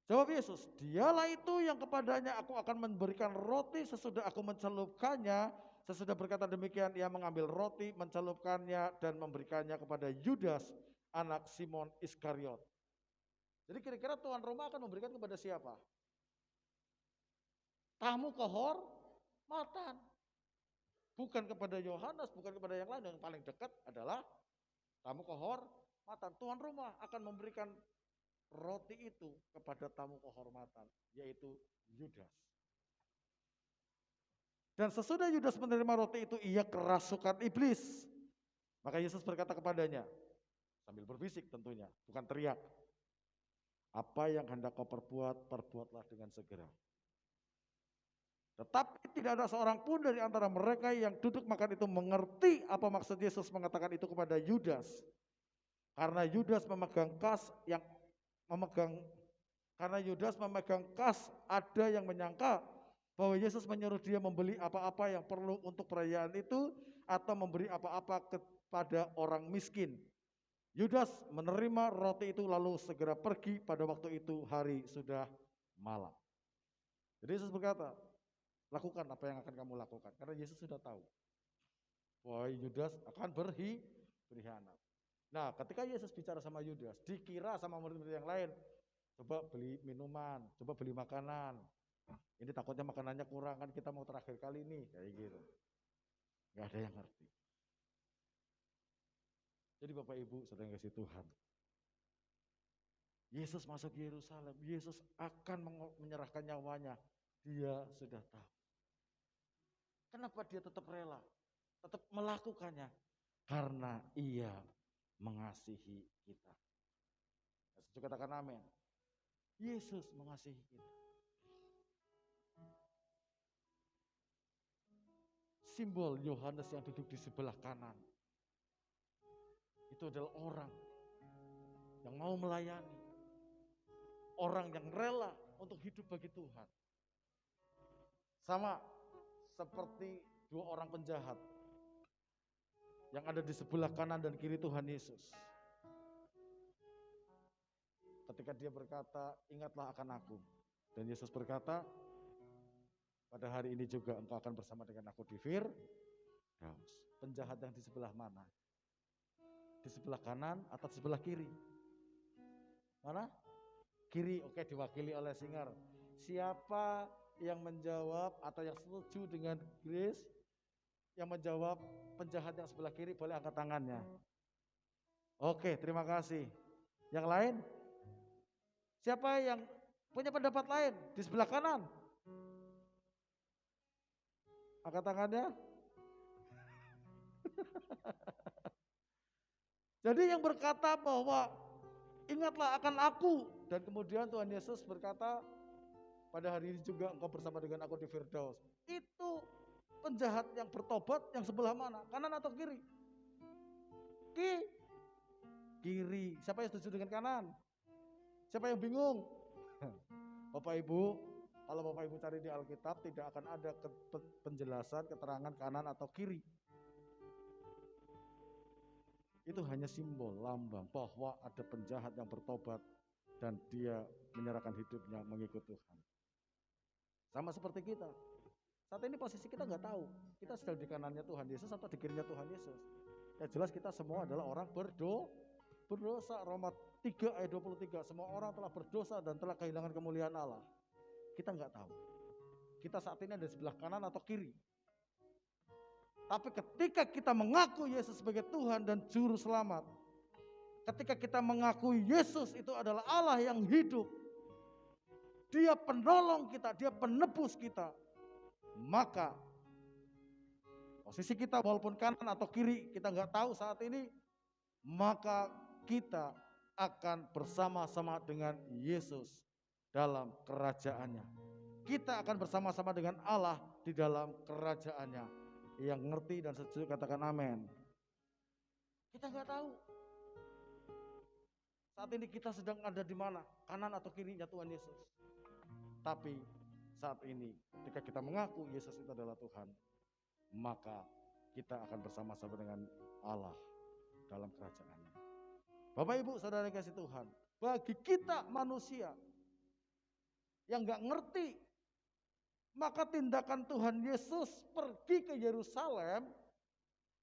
Speaker 4: Jawab Yesus, "Dialah itu yang kepadanya aku akan memberikan roti sesudah aku mencelupkannya." Sesudah berkata demikian, ia mengambil roti, mencelupkannya, dan memberikannya kepada Yudas, anak Simon Iskariot. Jadi kira-kira tuan rumah akan memberikan kepada siapa? Tamu kehormatan. Bukan kepada Yohanes, bukan kepada yang lain. Yang paling dekat adalah tamu kehormatan. Tuan rumah akan memberikan roti itu kepada tamu kehormatan, yaitu Yudas. Dan sesudah Yudas menerima roti itu, ia kerasukan iblis. Maka Yesus berkata kepadanya, sambil berbisik tentunya, bukan teriak, "Apa yang hendak kau perbuat, perbuatlah dengan segera." Tetapi tidak ada seorang pun dari antara mereka yang duduk makan itu mengerti apa maksud Yesus mengatakan itu kepada Yudas. Karena Yudas memegang kas, ada yang menyangka bahwa Yesus menyuruh dia membeli apa-apa yang perlu untuk perayaan itu atau memberi apa-apa kepada orang miskin. Yudas menerima roti itu lalu segera pergi, pada waktu itu hari sudah malam. Jadi Yesus berkata, lakukan apa yang akan kamu lakukan. Karena Yesus sudah tahu bahwa Yudas akan berkhianat. Nah, ketika Yesus bicara sama Yudas, dikira sama murid-murid yang lain, coba beli minuman, coba beli makanan. Ini takutnya makanannya kurang, kan kita mau terakhir kali nih, kayak gitu. Gak ada yang ngerti. Jadi Bapak Ibu, saudara yang kasih Tuhan, Yesus masuk Yerusalem, Yesus akan menyerahkan nyawanya. Dia sudah tahu. Kenapa dia tetap rela? Tetap melakukannya? Karena ia mengasihi kita. Setuju katakan amin. Yesus mengasihi kita. Simbol Yohanes yang duduk di sebelah kanan. Itu adalah orang yang mau melayani. Orang yang rela untuk hidup bagi Tuhan. Sama seperti dua orang penjahat yang ada di sebelah kanan dan kiri Tuhan Yesus. Ketika dia berkata, ingatlah akan aku. Dan Yesus berkata, pada hari ini juga engkau akan bersama dengan aku di Firdaus. Penjahat yang di sebelah mana? Di sebelah kanan atau di sebelah kiri? Mana? Kiri, oke, diwakili oleh Singer. Siapa yang menjawab atau yang setuju dengan Grace? Yang menjawab penjahat yang sebelah kiri boleh angkat tangannya. Oke, terima kasih. Yang lain? Siapa yang punya pendapat lain di sebelah kanan? Angkat tangannya. Jadi yang berkata bahwa ingatlah akan aku. Dan kemudian Tuhan Yesus berkata, pada hari ini juga engkau bersama dengan aku di Firdaus. Itu penjahat yang bertobat yang sebelah mana? Kanan atau kiri? Kiri. Siapa yang setuju dengan kanan? Siapa yang bingung? Bapak Ibu, kalau Bapak Ibu cari di Alkitab tidak akan ada penjelasan keterangan kanan atau kiri. Itu hanya simbol, lambang bahwa ada penjahat yang bertobat dan dia menyerahkan hidupnya mengikut Tuhan. Sama seperti kita. Saat ini posisi kita nggak tahu. Kita sedang di kanannya Tuhan Yesus atau di kirinya Tuhan Yesus. Yang jelas kita semua adalah orang berdosa. Roma 3 ayat 23. Semua orang telah berdosa dan telah kehilangan kemuliaan Allah. Kita nggak tahu. Kita saat ini ada di sebelah kanan atau kiri. Tapi ketika kita mengaku Yesus sebagai Tuhan dan Juru Selamat, ketika kita mengakui Yesus itu adalah Allah yang hidup, Dia penolong kita, Dia penebus kita, maka posisi kita walaupun kanan atau kiri kita nggak tahu saat ini, maka kita akan bersama-sama dengan Yesus dalam kerajaannya. Kita akan bersama-sama dengan Allah di dalam kerajaannya. Yang ngerti dan setuju katakan amin. Kita nggak tahu saat ini kita sedang ada di mana, kanan atau kirinya Tuhan Yesus. Tapi saat ini ketika kita mengaku Yesus itu adalah Tuhan, maka kita akan bersama-sama dengan Allah dalam kerajaannya. Bapak Ibu Saudara kasih Tuhan, bagi kita manusia yang nggak ngerti, maka tindakan Tuhan Yesus pergi ke Yerusalem,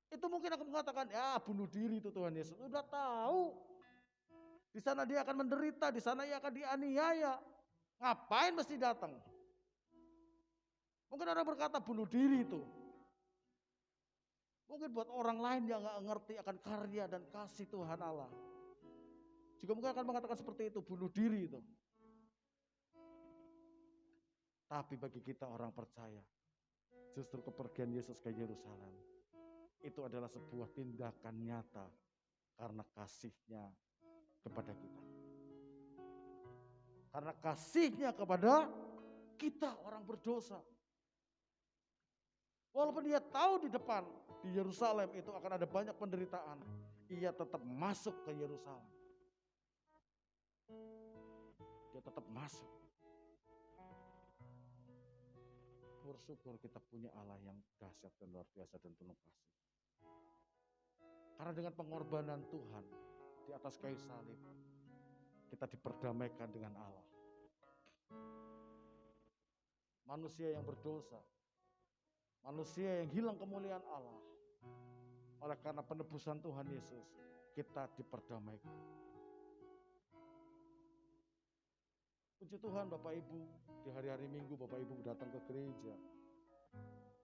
Speaker 4: itu mungkin aku mengatakan, ya bunuh diri itu Tuhan Yesus. Udah tahu, di sana dia akan menderita, di sana ia akan dianiaya. Ngapain mesti datang? Mungkin orang berkata bunuh diri itu. Mungkin buat orang lain yang nggak ngerti akan karya dan kasih Tuhan Allah, juga mungkin akan mengatakan seperti itu, bunuh diri itu. Tapi bagi kita orang percaya, justru kepergian Yesus ke Yerusalem itu adalah sebuah tindakan nyata karena kasih-Nya kepada kita. Karena kasih-Nya kepada kita orang berdosa. Walaupun dia tahu di depan di Yerusalem itu akan ada banyak penderitaan, ia tetap masuk ke Yerusalem. Dia tetap masuk. Bersyukur kita punya Allah yang dahsyat dan luar biasa dan penuh kasih. Karena dengan pengorbanan Tuhan di atas kayu salib, kita diperdamaikan dengan Allah. Manusia yang berdosa, manusia yang hilang kemuliaan Allah, oleh karena penebusan Tuhan Yesus, kita diperdamaikan. Puji Tuhan Bapak Ibu, di hari-hari Minggu Bapak Ibu datang ke gereja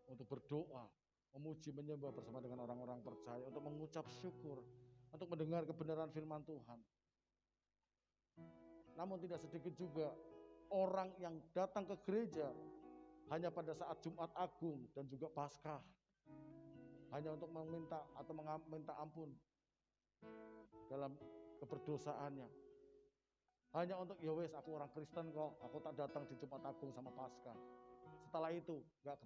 Speaker 4: untuk berdoa, memuji, menyembah bersama dengan orang-orang percaya, untuk mengucap syukur, untuk mendengar kebenaran firman Tuhan. Namun tidak sedikit juga orang yang datang ke gereja hanya pada saat Jumat Agung dan juga Paskah, hanya untuk meminta atau meminta ampun dalam keberdosaannya, hanya untuk ya wes aku orang Kristen kok, aku tak datang di Jumat Agung sama Paskah. Setelah itu gak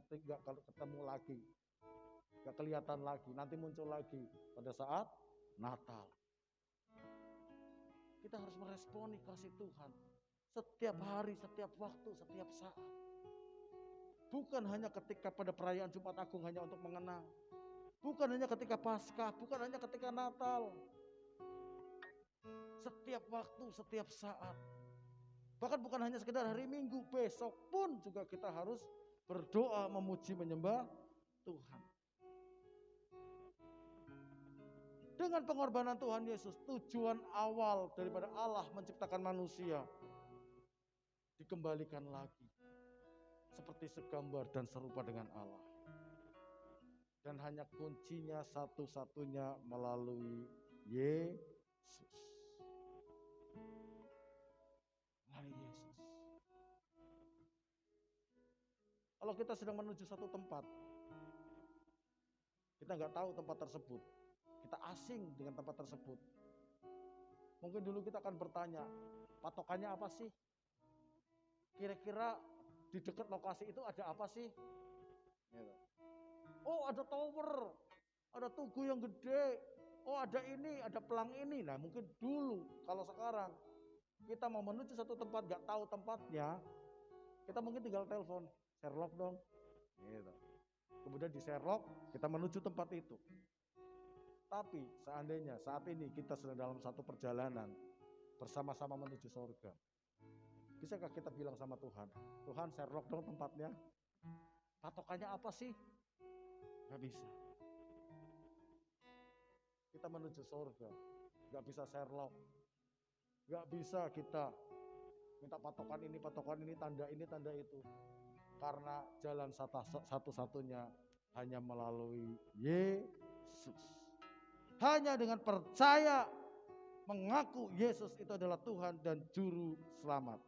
Speaker 4: ketemu lagi, gak kelihatan lagi, nanti muncul lagi pada saat Natal. Kita harus meresponi kasih Tuhan setiap hari, setiap waktu, setiap saat. Bukan hanya ketika pada perayaan Jumat Agung hanya untuk mengenang, bukan hanya ketika Paskah, bukan hanya ketika Natal. Setiap waktu, setiap saat. Bahkan bukan hanya sekedar hari Minggu, besok pun juga kita harus berdoa, memuji, menyembah Tuhan. Dengan pengorbanan Tuhan Yesus, tujuan awal daripada Allah menciptakan manusia dikembalikan lagi seperti segambar dan serupa dengan Allah. Dan hanya kuncinya satu-satunya melalui Yesus. Melalui Yesus. Kalau kita sedang menuju satu tempat, kita nggak tahu tempat tersebut, kita asing dengan tempat tersebut. Mungkin dulu kita akan bertanya, patokannya apa sih? Kira-kira di dekat lokasi itu ada apa sih? Oh, ada tower, ada tugu yang gede, oh ada ini, ada pelang ini. Nah mungkin dulu, kalau sekarang kita mau menuju satu tempat gak tahu tempatnya, kita mungkin tinggal telepon, Sherlock dong. Gitu. Kemudian di Sherlock kita menuju tempat itu. Tapi seandainya saat ini kita sedang dalam satu perjalanan bersama-sama menuju surga, bisakah kita bilang sama Tuhan, Tuhan Sherlock dong tempatnya? Patokannya apa sih? Gak bisa. Kita menuju surga, gak bisa Sherlock. Gak bisa kita minta patokan ini, tanda itu. Karena jalan satu-satunya hanya melalui Yesus. Hanya dengan percaya, mengaku Yesus itu adalah Tuhan dan Juru Selamat.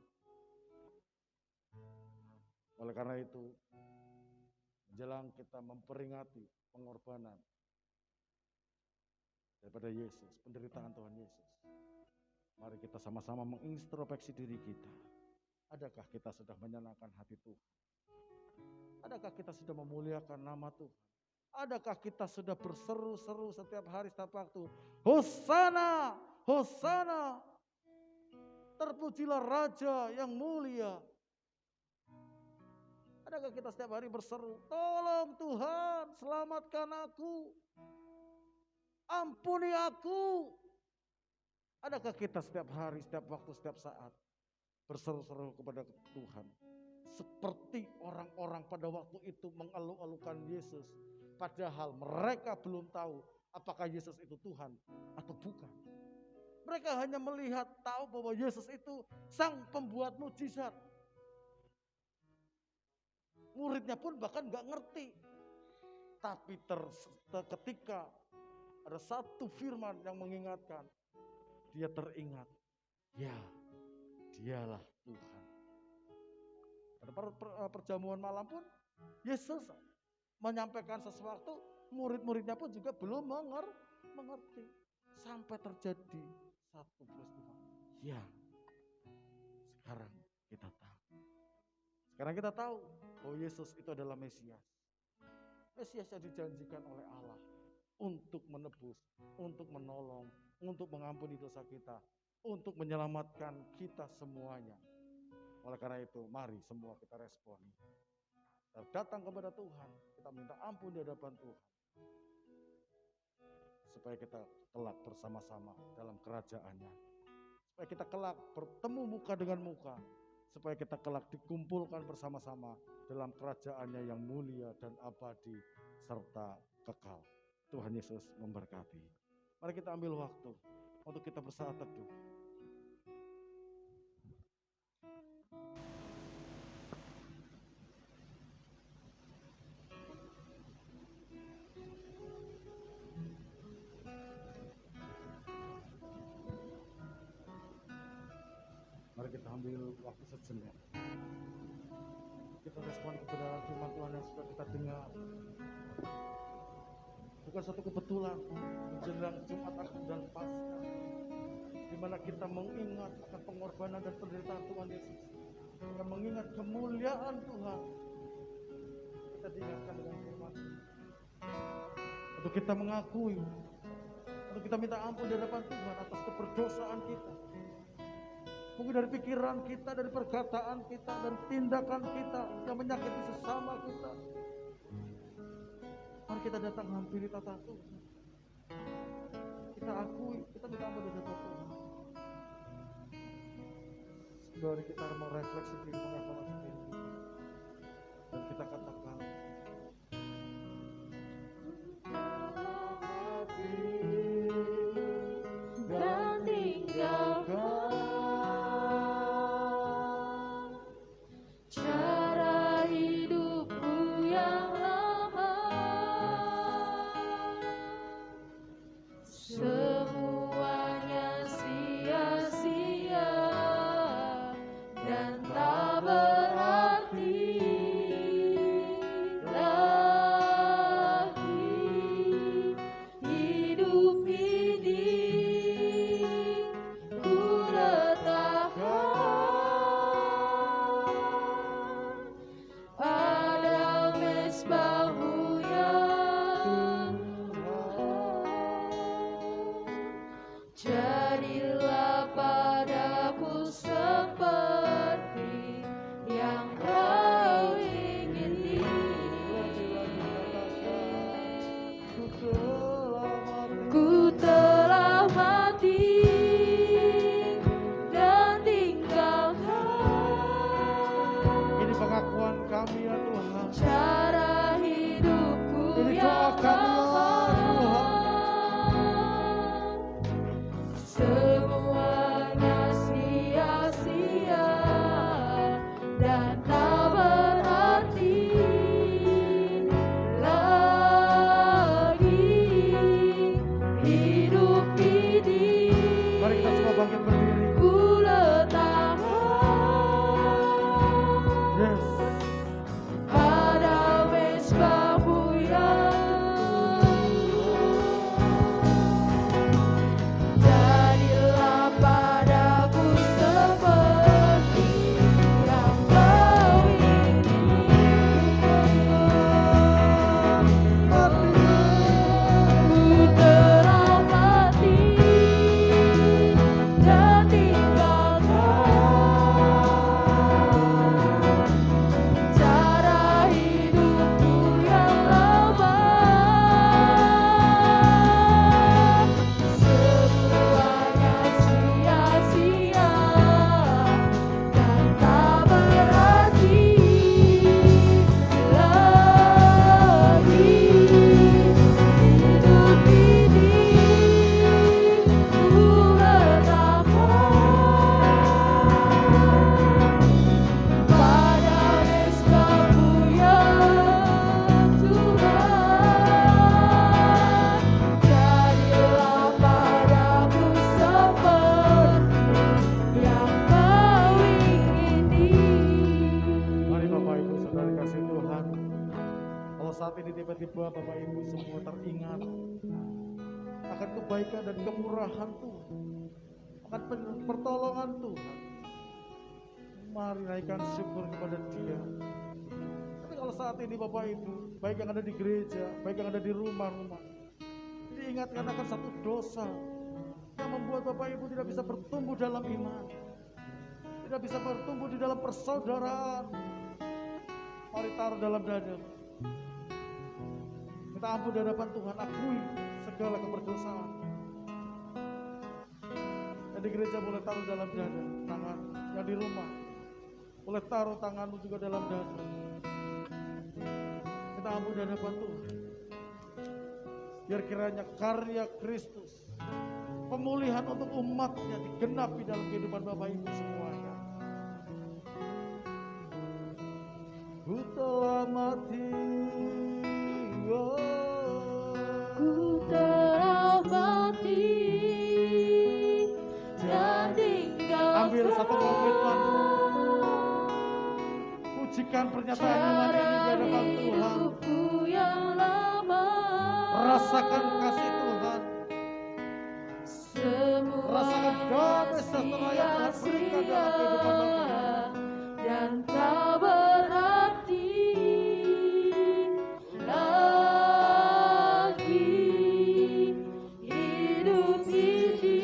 Speaker 4: Oleh karena itu, menjelang kita memperingati pengorbanan daripada Yesus, penderitaan Tuhan Yesus, mari kita sama-sama mengintrospeksi diri kita. Adakah kita sudah menyenangkan hati Tuhan? Adakah kita sudah memuliakan nama Tuhan? Adakah kita sudah berseru-seru setiap hari, setiap waktu, Hosana, Hosana, terpujilah Raja yang mulia. Adakah kita setiap hari berseru, tolong Tuhan, selamatkan aku, ampuni aku. Adakah kita setiap hari, setiap waktu, setiap saat berseru-seru kepada Tuhan? Seperti orang-orang pada waktu itu mengeluh-elukan Yesus. Padahal mereka belum tahu apakah Yesus itu Tuhan atau bukan. Mereka hanya melihat, tahu bahwa Yesus itu sang pembuat mujizat. Muridnya pun bahkan gak ngerti. Tapi ketika ada satu firman yang mengingatkan, dia teringat, ya dialah Tuhan. Pada perjamuan malam pun Yesus menyampaikan sesuatu, murid-muridnya pun juga belum mengerti. Sampai terjadi satu peristiwa. Ya, sekarang kita tahu. Sekarang kita tahu bahwa Yesus itu adalah Mesias. Mesias yang dijanjikan oleh Allah untuk menebus, untuk menolong, untuk mengampuni dosa kita, untuk menyelamatkan kita semuanya. Oleh karena itu, mari semua kita responi. Kita datang kepada Tuhan, kita minta ampun di hadapan Tuhan. Supaya kita kelak bersama-sama dalam kerajaannya. Supaya kita kelak bertemu muka dengan muka. Supaya kita kelak dikumpulkan bersama-sama dalam kerajaannya yang mulia dan abadi serta kekal. Tuhan Yesus memberkati. Mari kita ambil waktu untuk kita bersaat teduh. Mari kita ambil waktu sejenak. kita respon kebenaran firman Tuhan yang sudah kita dengar. Bukan suatu kebetulan menjelang Jumat Agung dan Paskah, di mana kita mengingat akan pengorbanan dan penderitaan Tuhan Yesus. Kita mengingat kemuliaan Tuhan. Kita diingatkan dengan firman Tuhan. Untuk kita mengakui, untuk kita minta ampun di hadapan Tuhan atas keberdosaan kita. Mungkin dari pikiran kita, dari perkataan kita, dari tindakan kita yang menyakiti sesama kita. Mari kita datang hampiri tata Tuhan. Kita akui, kita minta ampun di hadapan Tuhan. Mari kita merefleksi diri, mengevaluasi diri. Dan kita katakan,
Speaker 2: dan tinggalkan cara hidupku yang lama. Semuanya sia-sia dan tak berarti lagi. Hidup ini ku letakkan pada mezbahmu yang jadilah padaku seperti yang kau ingini. Ku telah mati dan tinggalkan
Speaker 4: ini pengakuan kami ya Tuhan.
Speaker 2: cara hidupku
Speaker 4: Ini doa
Speaker 2: yang
Speaker 4: kami ya
Speaker 2: lama. Semuanya sia-sia dan tak berarti lagi. Hidup ini
Speaker 4: Mari kita semua bangkit berdiri.
Speaker 2: ku letakkan
Speaker 4: Yes.
Speaker 2: pada mezbahmu yang jadilah padaku seperti yang kau ingini. Ku telah mati dan tinggalkan cara hidupku yang lama. Semuanya sia-sia dan tak berarti lagi. Hidup ini ku letakkan pada mezbahmu yang Tuhan. Jadilah padaku seperti yang kau ingini.
Speaker 4: Mari Bapak Ibu Saudara kasih Tuhan. Kalau saat ini tiba-tiba Bapak Ibu semua teringat akan kebaikan dan kemurahan Tuhan, akan pertolongan Tuhan, mari naikkan syukur kepada Dia. Tapi kalau saat ini Bapak Ibu, baik yang ada di gereja, baik yang ada di rumah-rumah, diingatkan akan satu dosa yang membuat Bapak Ibu tidak bisa bertumbuh dalam iman, tidak bisa bertumbuh di dalam persaudaraan. Mari taruh dalam dada. Minta ampun di hadapan Tuhan, akui segala keberdosaan. Yang di gereja boleh taruh dalam dada tangan, yang di rumah boleh taruh tanganmu juga dalam dada. Minta ampun di hadapan Tuhan. Biar kiranya karya Kristus, pemulihan untuk umatnya digenapi dalam kehidupan Bapak Ibu semuanya. Ku telah mati, oh.
Speaker 2: Ku telah mati dan tinggalkan
Speaker 4: Ambil satu komitmen, Saksikan pernyataan iman ini di hadapan Tuhan.
Speaker 2: hidupku yang lama,
Speaker 4: Rasakan kasih Tuhan. Rasakan damai sejahtera yang Tuhan berikan dalam kehidupan Bapak.
Speaker 2: dan tak berarti lagi hidup ini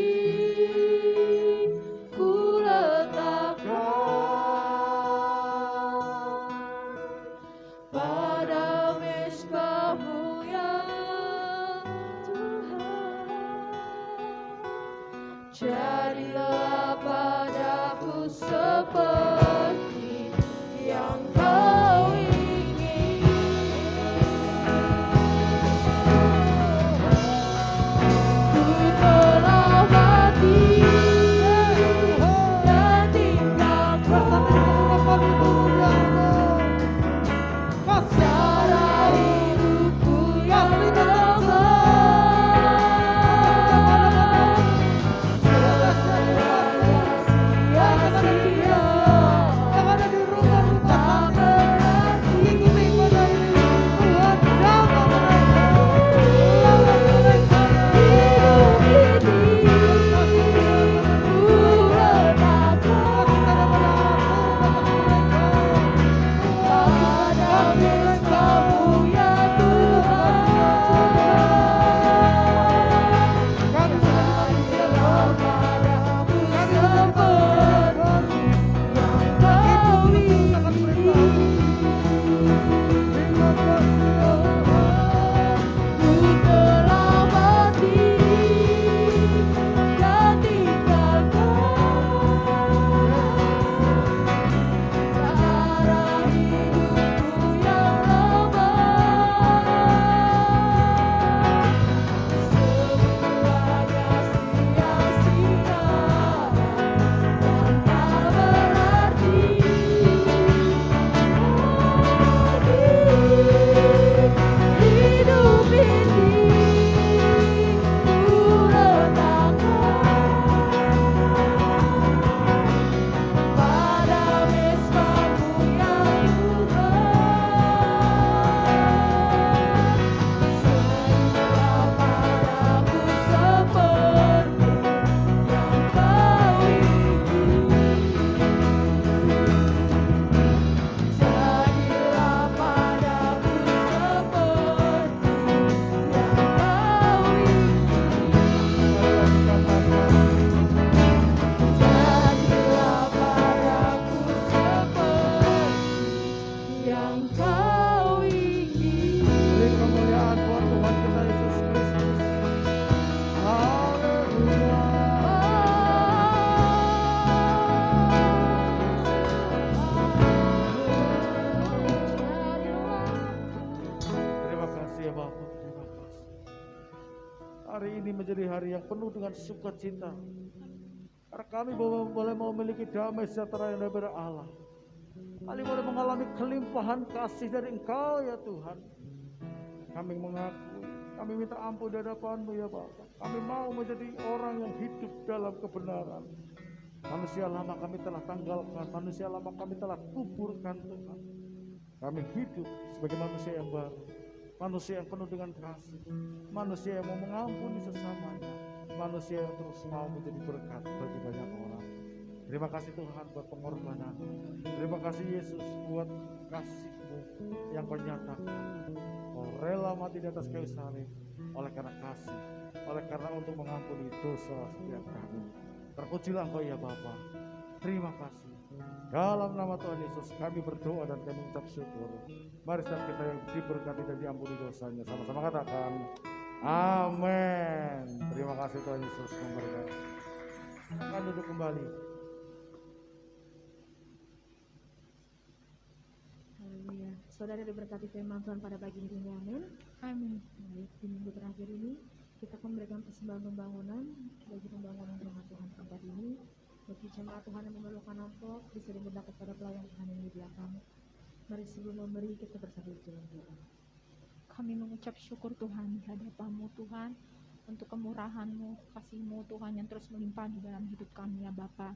Speaker 2: ku letakkan pada mezbahmu ya Tuhan. Jadilah padaku seperti yang kau ingin. Ku telah mati dan tinggalkan cara hidupku yang lama. Sia-sia tak berarti hidup ini ku letakkan pada mezbahmu ya Tuhan. Jadilah padaku seperti yang kau ingin. Ku telah mati dan tinggalkan cara hidupku yang lama. Semuanya sia-sia dan tak berarti hidup ini ku letakkan pada mezbahmu ya Tuhan. Jadilah padaku seperti yang kau ingin. Jadilah padaku seperti yang kau ingin. Jadilah padaku seperti yang kau ingin.
Speaker 4: Beri kemuliaan buat Tuhan kita Yesus Kristus. Haleluya. Terima kasih ya Bapak, terima kasih. Hari ini menjadi hari yang penuh dengan sukacita. Karena kami boleh memiliki damai sejahtera yang daripada Allah. Kami boleh mengalami kelimpahan kasih dari Engkau ya Tuhan. Kami mengaku, kami minta ampun di hadapan-Mu ya Bapak. Kami mau menjadi orang yang hidup dalam kebenaran. Manusia lama kami telah tanggalkan, manusia lama kami telah kuburkan Tuhan. Kami hidup sebagai manusia yang baru, manusia yang penuh dengan kasih, manusia yang mau mengampuni sesamanya, manusia yang terus mau menjadi berkat bagi banyak orang. Terima kasih Tuhan buat pengorbanan. Terima kasih Yesus buat kasih-Mu yang Kau nyatakan. Kau rela mati di atas kayu salib oleh karena kasih, oleh karena untuk mengampuni dosa setiap kami. Terpujilah Kau ya Bapa. Terima kasih. Dalam nama Tuhan Yesus kami berdoa dan kami mengucap syukur. Mari setiap kita yang diberkati dan diampuni dosanya sama-sama katakan amin. Terima kasih Tuhan Yesus memberkati. Akan duduk kembali.
Speaker 1: Haleluya. Saudara diberkati firman Tuhan pada pagi ini, amin. Amin. Baik, di minggu terakhir ini kita akan memberikan persembahan pembangunan bagi pembangunan rumah Tuhan tempat ini. Bagi jemaat Tuhan yang memerlukan amplop bisa diminta kepada pelayan Tuhan yang di belakang. Mari sebelum memberi kita bersatu dalam doa.
Speaker 5: Kami mengucap syukur Tuhan di hadapan-Mu Tuhan untuk kemurahan-Mu, kasih-Mu Tuhan yang terus melimpah di dalam hidup kami ya Bapa.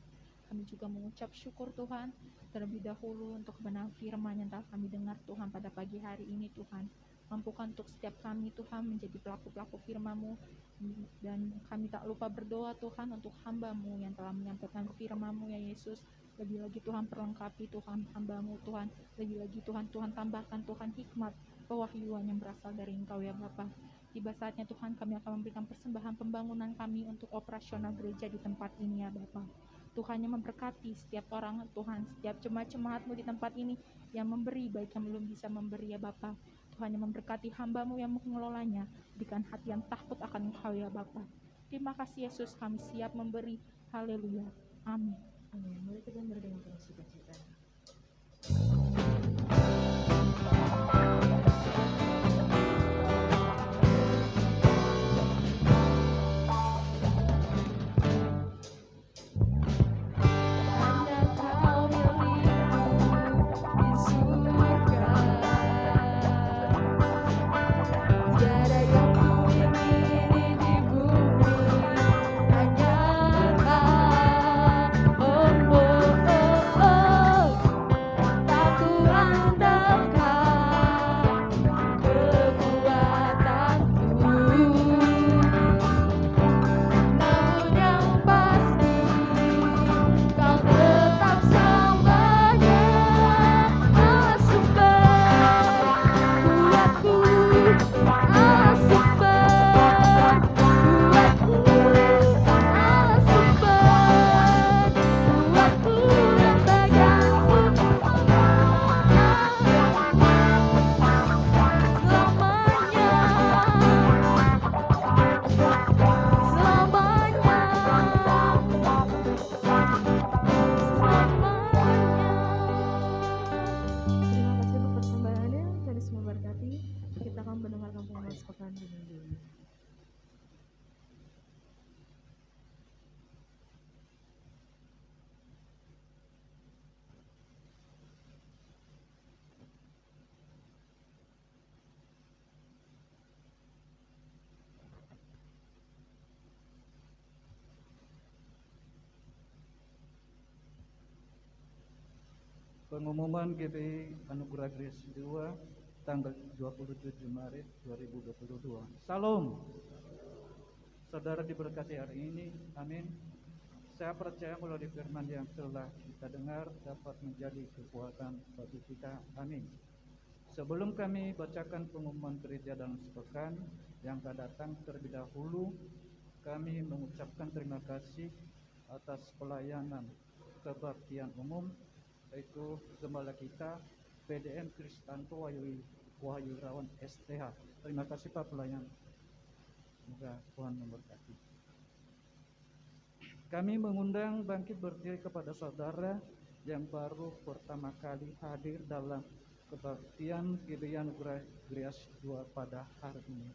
Speaker 5: kami juga mengucap syukur Tuhan terlebih dahulu untuk kebenaran firman yang telah kami dengar Tuhan pada pagi hari ini Tuhan. Mampukan untuk setiap kami Tuhan menjadi pelaku-pelaku firman-Mu, dan kami tak lupa berdoa Tuhan untuk hamba-Mu yang telah menyampaikan firman-Mu ya Yesus. Lebih lagi Tuhan perlengkapi Tuhan hamba-Mu Tuhan, lebih lagi Tuhan tambahkan Tuhan hikmat pewahyuan yang berasal dari Engkau ya Bapa. Tiba saatnya Tuhan kami akan memberikan persembahan pembangunan kami untuk operasional gereja di tempat ini ya Bapa. Tuhan yang memberkati setiap orang Tuhan, setiap jemaat-jemaat-Mu di tempat ini yang memberi baik yang belum bisa memberi ya Bapa. Tuhan yang memberkati hamba-Mu yang mengelolanya, berikan hati yang takut akan Engkau ya Bapa. Terima kasih Yesus, kami siap memberi. Haleluya. Amin.
Speaker 1: Amin. Mari kita berdoa dengan sukacita.
Speaker 2: Hanya Kau milikku di surga. Tiada yang ku ingini di bumi, hanya Kau. Oh oh oh oh, tak ku andalkan kekuatanku. Namun yang pasti Kau tetap selamanya sumber kuatku, sumber kuatku, sumber kuatku yang pegangku selamanya,
Speaker 1: Terima kasih untuk persembahannya. Tuhan Yesus memberkati. Kita akan mendengarkan pengumuman sepekan dengan dulu.
Speaker 6: Pengumuman GPI Anugerah Grace 2 tanggal 27 Maret 2022. Salam. Saudara diberkati hari ini. Amin. Saya percaya melalui firman yang telah kita dengar dapat menjadi kekuatan bagi kita. Amin. Sebelum kami bacakan pengumuman gereja dalam sepekan yang akan datang, terlebih dahulu kami mengucapkan terima kasih atas pelayanan kebaktian umum, yaitu gembala kita PDM Kristanto Wahyurawan STH. Terima kasih Pak pelayan. Semoga Tuhan memberkati. Kami mengundang bangkit berdiri kepada saudara yang baru pertama kali hadir dalam kebaktian GBI Anugerah Grace 2 pada hari ini.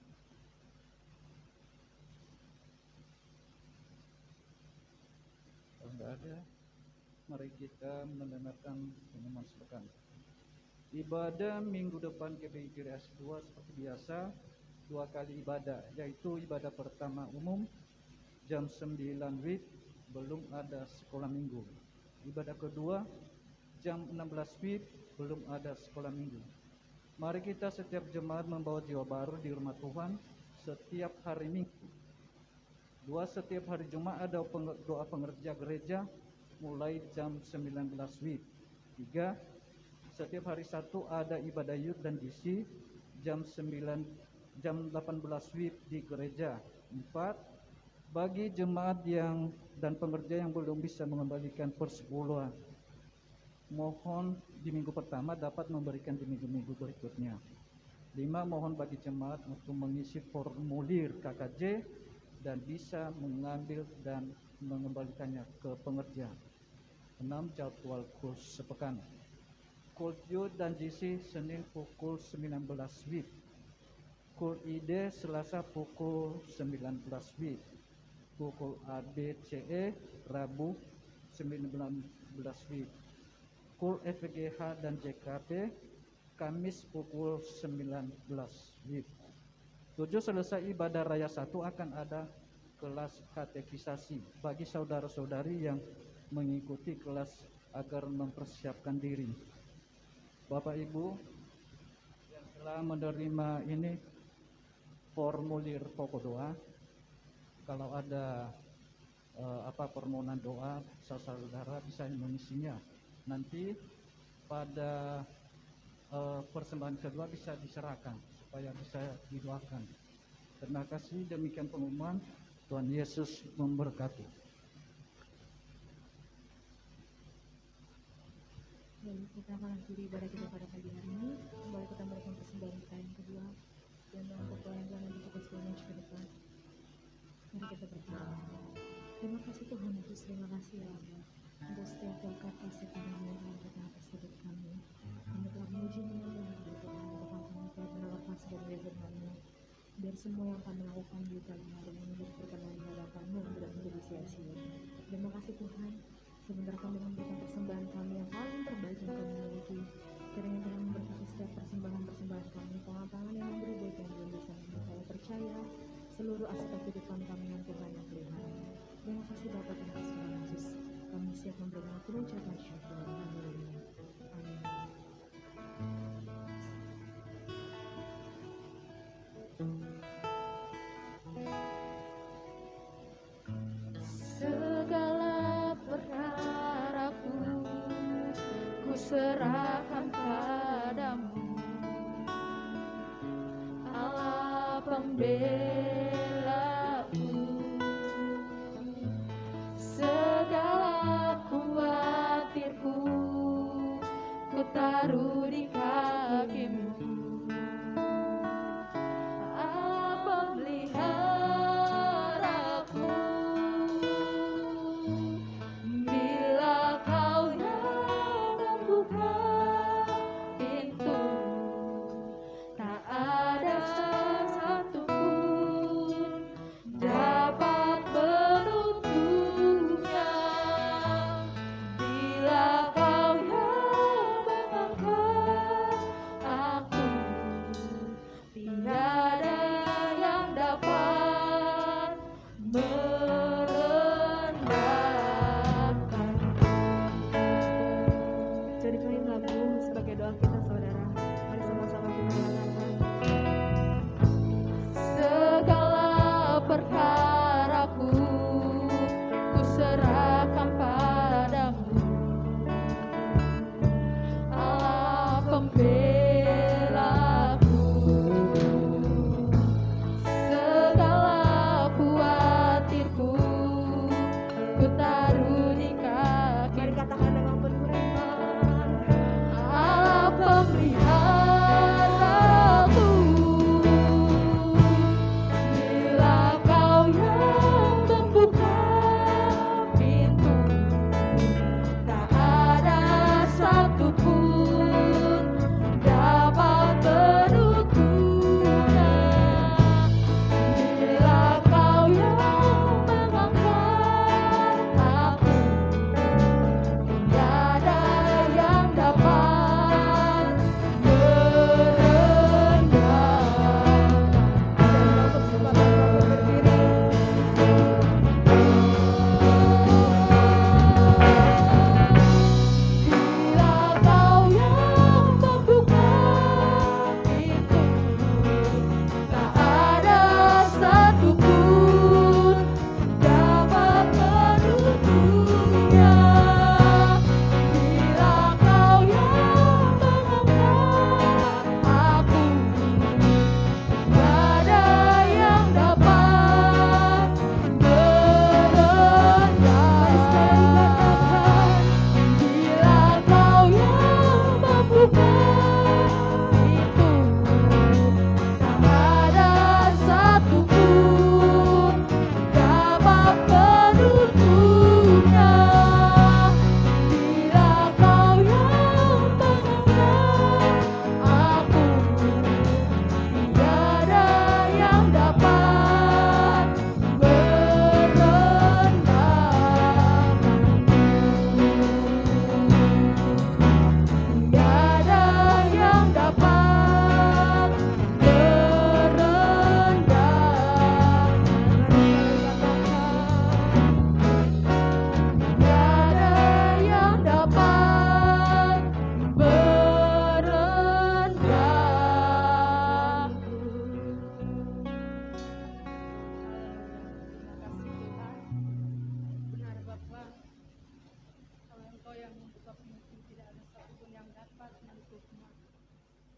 Speaker 6: Kalau tidak ada, mari kita mendengarkan pengumuman sepekan. Ibadah minggu depan GBI Grace 2 seperti biasa, 2 kali ibadah, yaitu ibadah pertama umum jam 9 WIB, belum ada sekolah minggu. Ibadah kedua jam 16 WIB, belum ada sekolah minggu. Mari kita setiap jemaat membawa jiwa baru di rumah Tuhan setiap hari Minggu. 2, setiap hari Jumat ada doa pengerja gereja mulai jam 19 WIB. 3, setiap hari Sabtu ada ibadah youth dan DC jam 18 WIB di gereja. 4, bagi jemaat dan pengerja yang belum bisa mengembalikan persepuluhan, mohon di minggu pertama dapat memberikan di minggu-minggu berikutnya. 5, mohon bagi jemaat untuk mengisi formulir KKJ dan bisa mengambil dan mengembalikannya ke pengerja. 6, jadwal kurs sepekan. Kul Youth dan GC Senin pukul 19 WIB. Kul ID Selasa pukul 19 WIB. Pukul ABCE Rabu 19 WIB. Kul FGH dan JKP Kamis pukul 19 WIB. 7, selesai ibadah raya 1 akan ada kelas katekisasi bagi saudara-saudari yang mengikuti kelas agar mempersiapkan diri. Bapak Ibu yang telah menerima ini formulir pokok doa, kalau ada permohonan doa, saudara bisa mengisinya. Nanti pada persembahan kedua bisa diserahkan supaya bisa didoakan. Terima kasih, demikian pengumuman. Tuhan Yesus memberkati.
Speaker 1: Baik, kita akan akhiri ibadah kita pada pagi hari ini. Kembali kita melakukan persembahan kita yang kedua dan untuk doa yang telah nanti kita sebelumnya ke depan. Mari kita berdoa. Terima kasih Tuhan Yesus, terima kasih ya Allah untuk setiap berkat kasih karunia yang Tuhan atas hidup kami. Kami telah memuji menyembah Tuhan untuk kami telah menawarkan segala firman-Mu. Biar semua yang kami lakukan di pagi hari ini berkenan di hadapan-Mu tidak menjadi sia-sia. Terima kasih Tuhan. Sebentar kami memberikan persembahan kami yang paling terbaik yang kami miliki. Kiranya Tuhan memberkati setiap persembahan kami, tangan-tangan yang memberi buat yang belum bisa. Saya percaya seluruh aspek kehidupan kami yang Tuhan yang pelihara. Terima kasih Bapa, terima kasih Tuhan Yesus. Kami siap memberikan penuh ucapan syukur. Haleluya. Amin.
Speaker 5: Segala perkaraku ku serahkan padamu, Allah pembelaku. Segala khawatirku ku taruh di kaki-Mu, Allah pemeliharaku. Bila Kau yang membuka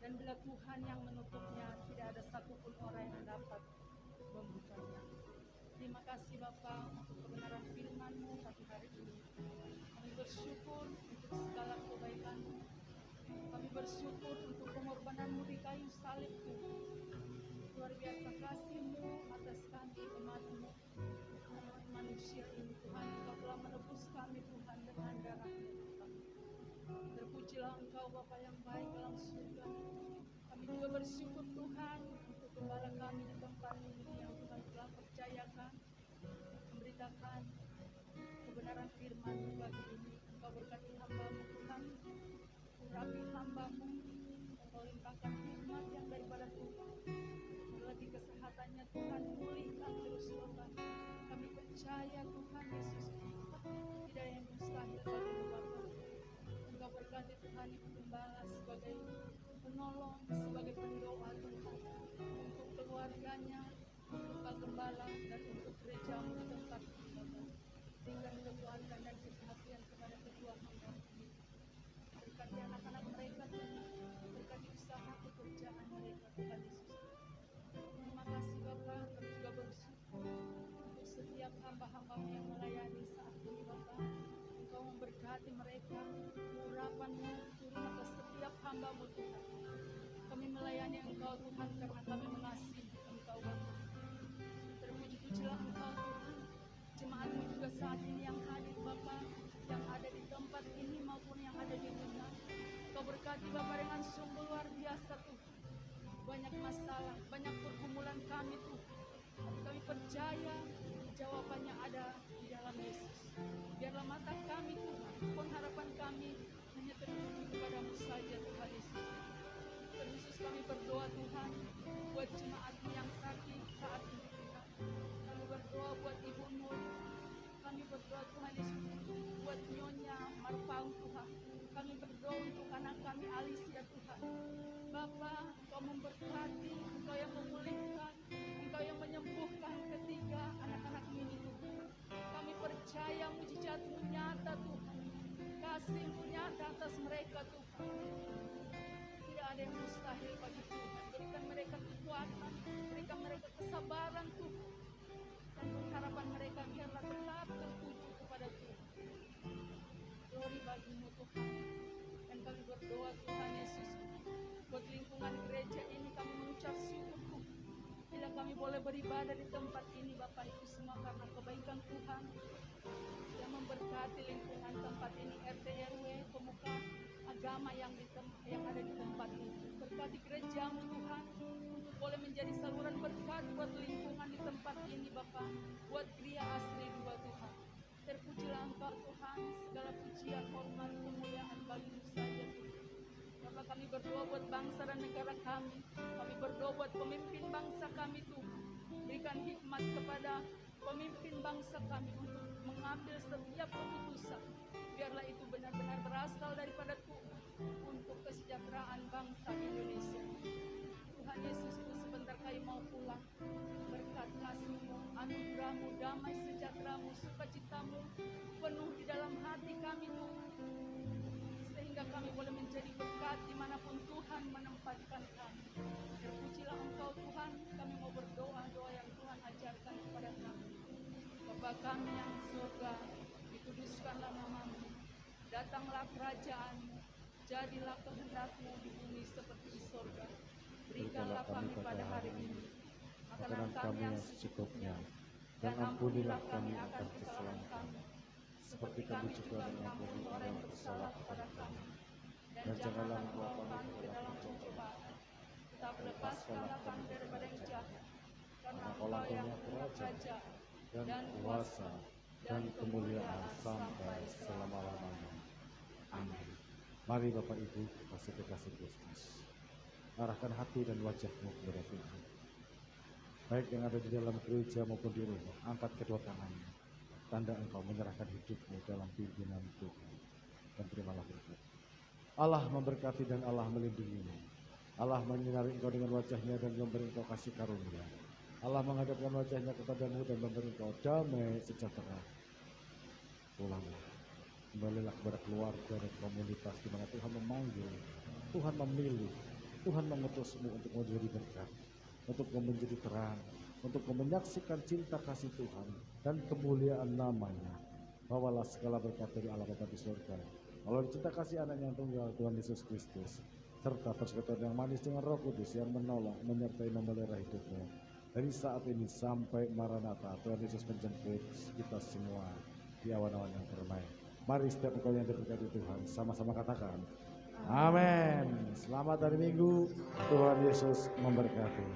Speaker 7: Dan bila Tuhan yang menutupnya, tidak ada satupun orang yang dapat membukanya. Terima kasih Bapa untuk kebenaran firman-Mu pagi hari ini. Kami bersyukur untuk segala kebaikan-Mu. Kami bersyukur untuk pengorbanan-Mu di kayu salib Tuhan. Luar biasa kasih-Mu atas kami umat-Mu, umat manusia ini Tuhan. Engkau telah menebus kami Tuhan dengan darah-Mu Tuhan. Terpujilah Engkau Bapa yang baik dalam surga. Kami juga bersyukur Tuhan untuk gembala kami di tempat ini yang Tuhan telah percayakan memberitakan kebenaran firman-Mu pagi ini. Engkau berkati hamba-Mu Tuhan, urapi hamba-Mu, Engkau limpahkan hikmat yang daripada Tuhan. Berlatih kesehatannya Tuhan, pulihkan terus Bapa. Kami percaya Tuhan Yesus, tidak ada yang mustahil bagi Bapa. Engkau berkati Tuhan Ibu Gembala sebagai penolong, sebagai pendoa Tuhan untuk keluarganya, untuk Pak Gembala dan untuk gereja-Mu di tempat ini Bapa. Berikan kekuatan dan kesehatan kepada kedua hamba ini. Berkati anak-anak mereka Tuhan, berkati usaha pekerjaan mereka Tuhan Yesus. Terima kasih Bapa, kami juga bersyukur untuk setiap hamba-hamba-Mu yang melayani saat ini Bapa. Engkau memberkati mereka, urapan-Mu turun atas setiap hamba-Mu Tuhan. Kami melayani Engkau Tuhan karena kami mengasihi Engkau Bapa. Terpuji-pujilah Engkau Tuhan. Jemaat-Mu juga saat ini yang hadir Bapa, yang ada di tempat ini maupun yang ada di rumah. Engkau berkati Bapa dengan sungguh luar biasa Tuhan. Banyak masalah, banyak pergumulan kami Tuhan. Tapi kami percaya jawabannya ada di dalam Yesus. Biarlah mata kami Tuhan, pengharapan kami hanya tertuju kepadamu saja Tuhan Yesus. Terkhusus kami berdoa Tuhan buat jemaat-Mu yang sakit saat ini Tuhan. Kami berdoa buat Ibu Nur. Kami berdoa Tuhan Yesus buat Nyonya Marpaung Tuhan. Kami berdoa untuk anak kami Alicia Tuhan. Bapa, Engkau memberkati, Engkau yang memulihkan, Engkau yang menyembuhkan ketiga anak-anak ini Tuhan. Kami percaya mujizat-Mu nyata Tuhan. Kasih-Mu nyata atas mereka Tuhan. Tidak ada yang mustahil bagi Tuhan. Berikan mereka kekuatan, berikan mereka kesabaran Tuhan. Dan pengharapan mereka biarlah tetap tertuju kepada Tuhan. Glory bagi-Mu Tuhan. Dan kami berdoa Tuhan Yesus, buat lingkungan gereja ini kami mengucap syukur Tuhan. Bila kami boleh beribadah di tempat ini Bapak itu semua karena kebaikan Tuhan yang memberkati lingkungan tempat ini, RT RW, pemuka agama yang ada di tempat ini. Berkati gereja-Mu Tuhan untuk boleh menjadi saluran berkat buat lingkungan di tempat ini Bapak, buat Gria Asri dua Tuhan. Terpujilah Engkau Tuhan, segala pujian, hormat, kemuliaan bagi-Mu saja Tuhan. Bapak, kami berdoa buat bangsa dan negara kami. Kami berdoa buat pemimpin bangsa kami Tuhan. Berikan hikmat kepada pemimpin bangsa kami untuk mengambil setiap keputusan. Biarlah itu benar-benar berasal daripada Tuhan untuk kesejahteraan bangsa Indonesia. Tuhan Yesus, itu sebentar kami mau pulang. Berkat kasih-Mu, anugerah-Mu, damai sejahtera-Mu, sukacita-Mu penuh di dalam hati kami Tuhan. Sehingga kami boleh menjadi berkat dimanapun Tuhan menempatkan kami. Terpujilah Engkau Tuhan, kami mau berdoa doa yang Tuhan ajarkan kepada kami. Bapa kami yang di surga, dikuduskanlah nama-Mu, datanglah kerajaan-Mu, jadilah kehendak-Mu di bumi seperti di surga. Berikanlah kami pada hari ini makanan kami yang secukupnya, dan ampunilah kami akan kesalahan kami, seperti kami juga mengampuni orang yang bersalah kepada kami. Dan janganlah membawa kami ke dalam pencobaan, tetapi lepaskanlah kami daripada yang jahat. Karena Engkau yang punya kerajaan dan kuasa dan kemuliaan sampai selama-lamanya.
Speaker 4: Amin. Mari Bapak Ibu, kasih Kristus, arahkan hati dan wajahmu kepada Tuhan. Baik yang ada di dalam gereja maupun di rumah, angkat kedua tanganmu. Tanda engkau menyerahkan hidupmu dalam pimpinan Tuhan. Dan terimalah berkat. Allah memberkati dan Allah melindungimu. Allah menyinari engkau dengan wajahnya dan memberi engkau kasih karunia. Allah menghadapkan wajahnya kepadamu dan memberi engkau damai sejahtera. Pulanglah. Kembalilah kepada keluarga dan komunitas di mana Tuhan memanggil, Tuhan memilih, Tuhan mengutusmu untuk menjadi berkat, untuk menjadi terang, untuk menyaksikan cinta kasih Tuhan dan kemuliaan namanya. Bawalah segala berkat dari Allah Bapa di surga, melalui cinta kasih anaknya yang tunggal Tuhan Yesus Kristus, serta persekutuan yang manis dengan Roh Kudus yang menolong, menyertai, memelihara hidupmu dari saat ini sampai Maranatha. Tuhan Yesus menjemput kita semua di awan-awan yang permai. Mari setiap engkau yang diberkati Tuhan sama-sama katakan amin. Selamat hari Minggu, Tuhan Yesus memberkati.